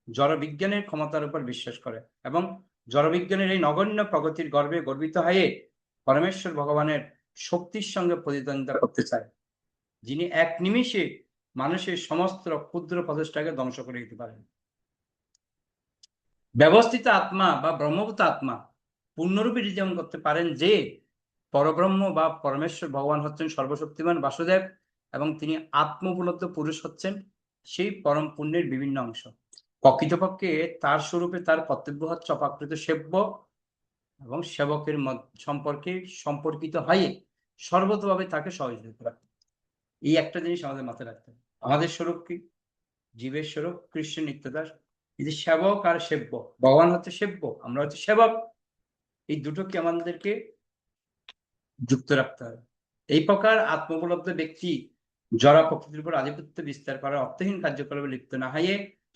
জড়বিজ্ঞানের ক্ষমতার উপর বিশ্বাস করে এবং জড়বিজ্ঞানের এই নগণ্য প্রগতির গর্বে গর্বিত হয়ে পরমেশ্বর ভগবানের শক্তির সঙ্গে প্রতিদ্বন্দ্বিতা করতে চায়, যিনি এক নিমিষে মানুষের সমস্ত ক্ষুদ্র প্রচেষ্টাকে ধ্বংস করে দিতে পারেন। ব্যবস্থিত আত্মা বা ব্রহ্মভূত আত্মা পূর্ণরূপে যেমন করতে পারেন যে পরব্রহ্ম বা পরমেশ্বর ভগবান হচ্ছেন সর্বশক্তিমান বাসুদেব এবং তিনি আত্ম উপলব্ধ পুরুষ হচ্ছেন সেই পরম পুণ্যের বিভিন্ন অংশ। প্রকৃতপক্ষে তার স্বরূপে তার কর্তব্য হচ্ছে অপাকৃত সেব্য এবং সেবকের সম্পর্কে সম্পর্কিত হয়ে সর্বতভাবে তাকে সহযোগিতা করা। এই একটা জিনিস আমাদের মাথায় রাখতে হবে, আমাদের স্বরূপ কি? জীবের স্বরূপ কৃষ্ণ নিত্যদাস। এই যে সেবক আর সেব্য, ভগবান হচ্ছে সেব্য, আমরা হচ্ছে সেবক, এই দুটোকে আমাদেরকে যুক্ত রাখতে হবে। এই প্রকার আত্মোপলব্ধ ব্যক্তি জড়া প্রকৃতির উপর আধিপত্য বিস্তার করার অর্থহীন কার্যকলাপে লিপ্ত না হয়ে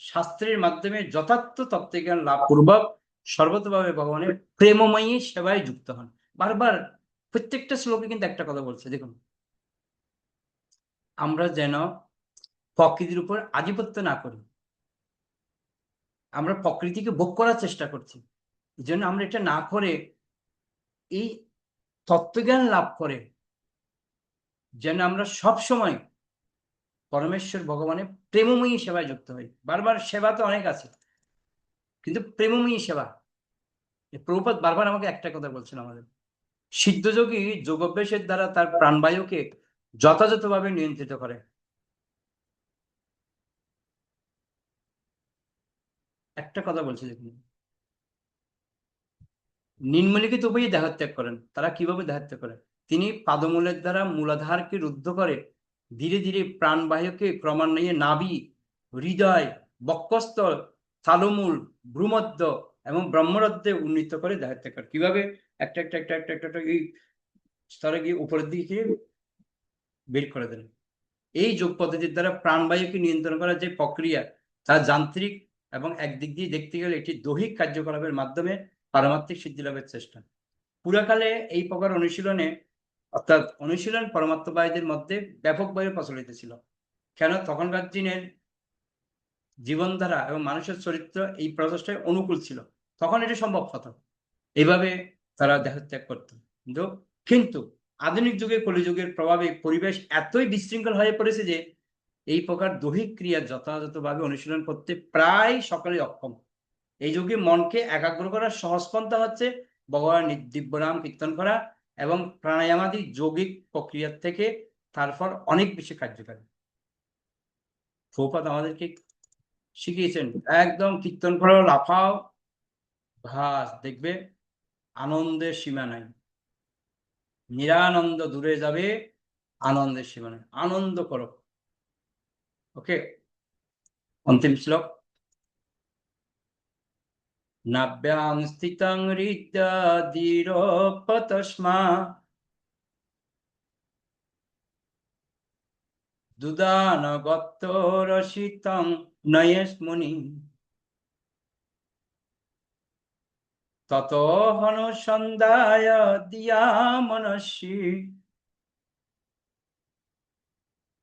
শাস্ত্রের মাধ্যমে যথার্থ তত্ত্বজ্ঞান লাভ পূর্বক সর্বতভাবে ভগবানের প্রেমময়ী সেবায় যুক্ত হন। বারবার প্রত্যেকটা শ্লোকে কিন্তু একটা কথা বলছে, দেখুন, আমরা যেন প্রকৃতির উপর আধিপত্য না করি। আমরা প্রকৃতিকে ভোগ করার চেষ্টা করছি, এই জন্য আমরা এটা না করে এই তত্ত্বজ্ঞান লাভ করে যেন আমরা সব সময় পরমেশ্বর ভগবানের প্রেমময়ী সেবায় যুক্ত হই। বারবার সেবা তো অনেক আছে, কিন্তু প্রেমময়ী সেবা। প্রভুপাদ বারবার আমাকে একটা কথা বলছেন, আমাদের সিদ্ধযোগী যোগাভ্যাসের দ্বারা তার প্রাণবায়ুকে যথাযথভাবে নিয়ন্ত্রিত করে। একটা কথা বলছে, দেখুন, নিম্নলিখিত উপায়ে দেহত্যাগ করেন। তারা কিভাবে দেহত্যাগ করে? তিনি পাদমূলের দ্বারা মূলাধারকে রুদ্ধ করে ধীরে ধীরে প্রাণবায়ুকে ক্রমান্বয়ে নাভি, হৃদয়, বক্ষস্থল, থালমূল, ভ্রূমধ্য এবং ব্রহ্মরধ্যে উন্নীত করে দেহত্যাগ করে। কিভাবে? একটা একটা একটা একটা একটা এই স্তরে গিয়ে উপরের দিকে বের করে দেন। এই যোগ পদ্ধতির দ্বারা প্রাণবায়ুকে নিয়ন্ত্রণ করার যে প্রক্রিয়া, তা যান্ত্রিক এবং একদিক দিয়ে দেখতে গেলে এটি দৈহিক কার্যকলাপের মাধ্যমে পারমাত্মিক সিদ্ধি লাভের চেষ্টা। পুরাকালে এই প্রকার অনুশীলনে, অর্থাৎ অনুশীলন পরমাত্মবাদীদের মধ্যে ব্যাপকভাবে প্রচলিত ছিল। কেন? তখনকার দিনের জীবনধারা এবং মানুষের চরিত্র এই প্রচেষ্টায় অনুকূল ছিল, তখন এটি সম্ভব হতো। এইভাবে তারা দেহত্যাগ করত। কিন্তু আধুনিক যুগে, কলিযুগের প্রভাবে পরিবেশ এতই বিশৃঙ্খল হয়ে পড়েছে যে এই প্রকার দৈহিক ক্রিয়া যথাযথভাবে অনুশীলন করতে প্রায় সকলেই অক্ষম। এই যুগে মনকে একাগ্র করার সহজ পন্থা হচ্ছে ভগবানের দিব্য নাম কীর্তন করা এবং প্রাণায়ামাদি যৌগিক প্রক্রিয়ার থেকে তারপর অনেক বেশি কার্যকারী। প্রভুপাদ আমাদেরকে শিখিয়েছেন, একদম কীর্তন করো, লাফাও, ভাস, দেখবে আনন্দের সীমা নাই। নিরানন্দ দূরে যাবে, আনন্দের সীমা নাই। আনন্দ করো। ওকে, অন্তিম শ্লোক। নাভ্যাং স্থিতং হৃদ্যাদিরোপতস্মা দুদানগত্য রসিতং নয়েস্মুনি ততো হনুসন্ধ্যায় দিয়া মনস্যি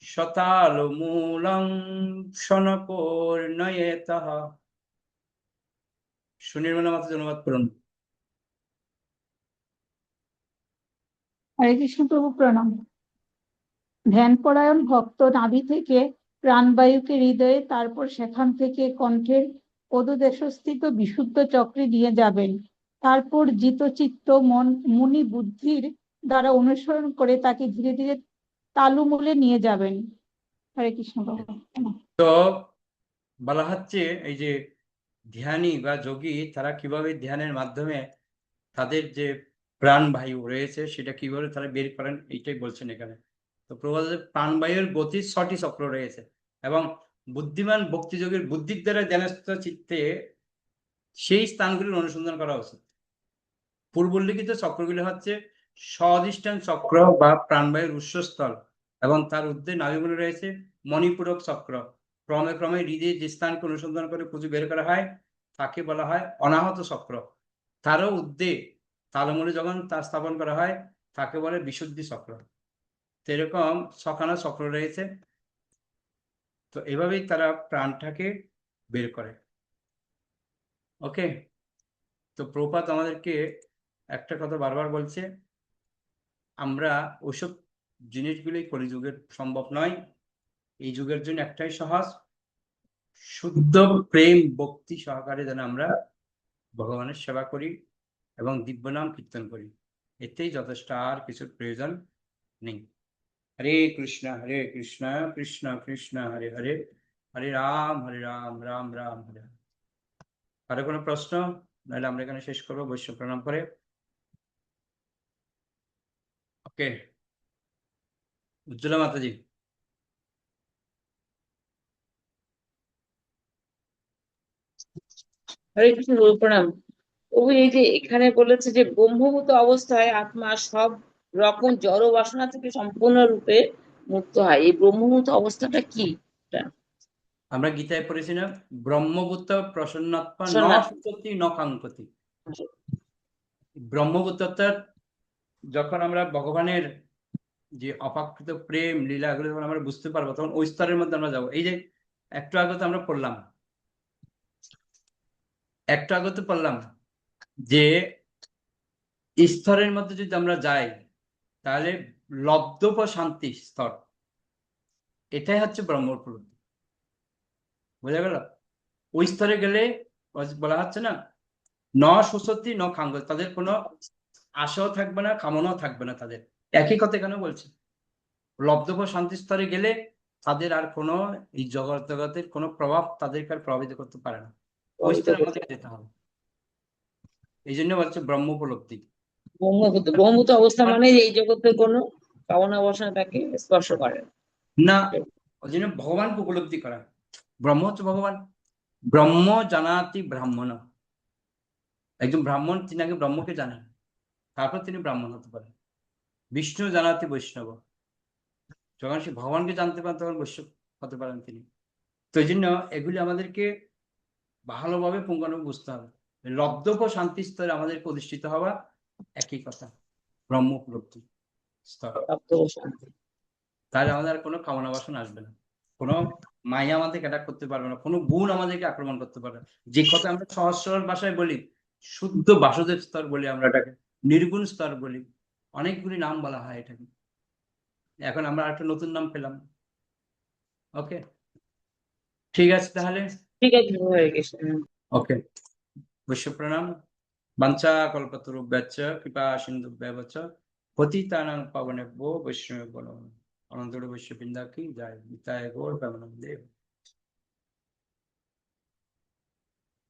শতালমূলং শনকোর্ণয়েতঃ। সুনির্মলা মাতা অনুবাদ করুন। হরে কৃষ্ণ প্রভু প্রণাম। ধ্যানপরায়ণ ভক্ত নাভি থেকে প্রাণবায়ুকে হৃদয়ে, তারপর সেখান থেকে কণ্ঠের পদদেশস্থিত বিশুদ্ধ চক্রে নিয়ে যাবেন। তারপর জিতচিত্ত মুনি বুদ্ধির দ্বারা অনুসরণ করে তাকে ধীরে ধীরে তালুমূলে নিয়ে যাবেন। হরে কৃষ্ণ প্রভু। তো বলা হচ্ছে, এই যে ধ্যানী বা যোগী, তারা কিভাবে ধ্যানের মাধ্যমে তাদের যে প্রাণবায়ু রয়েছে সেটা কিভাবে তারা বের করেন, এইটাই বলছেন এখানে। তো প্রবাদের প্রাণবায়ুর গতির 6টি চক্র রয়েছে এবং বুদ্ধিমান ভক্তিযোগের বুদ্ধির দ্বারা ধ্যানস্থ চিত্তে সেই স্থানগুলির অনুসন্ধান করা উচিত। পূর্বলিখিত চক্রগুলি হচ্ছে স্বাধিষ্ঠান চক্র বা প্রাণবায়ুর উৎসস্থল, এবং তার ঊর্ধ্বে নাভিমূলে রয়েছে মণিপূরক চক্র। ক্রমে ক্রমে হৃদয়ে যে স্থানকে অনুসন্ধান করে খুঁজে বের করা হয় তাকে বলা হয় অনাহত চক্র। তারও ঊর্ধ্বে তালমূলে যখন তা স্থাপন করা হয় তাকে বলে বিশুদ্ধি চক্র। তো এরকম 6খানা চক্র রয়েছে। তো এভাবেই তারা প্রাণটাকে বের করে। ওকে, তো প্রভুপাদ আমাদেরকে একটা কথা বারবার বলছে, আমরা ওইসব জিনিসগুলি কলিযুগের সম্ভব নয়। এই যুগের জন্য একটাই সহজ, শুদ্ধ প্রেম ভক্তি সহকারে যেন আমরা ভগবানের সেবা করি এবং দিব্য নাম কীর্তন করি, এতেই যথেষ্ট, আর কিছুর প্রয়োজন নেই। হরে কৃষ্ণ কৃষ্ণ কৃষ্ণ হরে হরে, হরে রাম রাম রাম হরে হরে। আরো কোনো প্রশ্ন? নাহলে আমরা এখানে শেষ করবো বৈষ্ণব প্রণাম করে। ওকে, উজ্জ্বলা মাতাজি। হরে কৃষ্ণ প্রভু প্রণাম। প্রভু, এই যে এখানে বলেছে যে ব্রহ্মভূত অবস্থায় আত্মা সব রকম জড় বাসনা থেকে সম্পূর্ণরূপে মুক্ত হয়। এই ব্রহ্মভূত অবস্থাটা কি? আমরা গীতায় পড়েছি না, ব্রহ্মভূত প্রসন্নাত্মা ন সুচতি ন কাঙ্ক্ষতি। ব্রহ্মভূত অর্থাৎ যখন আমরা ভগবানের যে অপাকৃত প্রেম লীলা এগুলো যখন আমরা বুঝতে পারবো, তখন ওই স্তরের মধ্যে আমরা যাবো। এই যে একটু আগে তো আমরা পড়লাম যে স্তরের মধ্যে যদি আমরা যাই তাহলে লব্ধব শান্তি স্তর, এটাই হচ্ছে ব্রহ্ম উপলব্ধি। বোঝা গেল? ওই স্তরে গেলে বলা হচ্ছে না, ন সুসতি ন খাঙ্গ, তাদের কোনো আশাও থাকবে না, কামনাও থাকবে না তাদের। একই কথা কেন বলছে? লব্ধব শান্তি স্তরে গেলে তাদের আর কোনো এই জগতের কোনো প্রভাব তাদেরকে আর প্রভাবিত করতে পারে না। ওই স্তরে আমাদের যেতে হবে। এই জন্য বলছে ব্রহ্ম উপলব্ধি। ব্রহ্মভূত অবস্থা মানে এই জগতের কোনো কামনা বাসনা তাকে স্পর্শ করে না। না, ওই জন্য ভগবানকে উপলব্ধি করা। ব্রহ্ম হচ্ছে ভগবান। ব্রহ্ম জানাতি ব্রাহ্মণ। একজন ব্রাহ্মণ তিনি আগে ব্রহ্মকে জানেন, তারপর তিনি ব্রাহ্মণ হতে পারেন। বিষ্ণু জানাতি বৈষ্ণব, যখন সে ভগবানকে জানতে পারেন তখন বৈষ্ণব হতে পারেন তিনি। তো এই জন্য এগুলি আমাদেরকে ভালোভাবে পুঙ্খানুপুঙ্খ বুঝতে হবে। লব্ধব শান্তি স্তরে আমাদেরকে অধিষ্ঠিত হওয়া একই কথা, ব্রহ্ম উপলব্ধি স্তর। তাহলে আমাদের আর কোনো কামনা বাসনা আসবে না, কোনো মায়া আমাদেরকে অ্যাটাক করতে পারবে না, কোনো গুণ আমাদেরকে আক্রমণ করতে পারবে না। যে কথা আমরা সহজ সরল ভাষায় বলি, শুদ্ধ বাসুদেব স্তর বলি আমরা এটাকে, নির্গুণ স্তর বলি, অনেকগুলি নাম বলা হয় এটাকে। এখন আমরা একটা নতুন নাম পেলাম। ওকে, ঠিক আছে তাহলে। ঠিক আছে, হয়ে গেছে। ওকে, বৈশ্ব প্রণাম। বাঞ্ছা কল্পতরুভ্যশ্চ কৃপা সিন্ধুভ্যেব চ পতিতানাং পাবনেভ্যো বৈষ্ণবেভ্যো নমঃ। অনন্তর বৈশ্ব বৃন্দা কি জয়। নিতাই গৌর প্রেমানন্দে।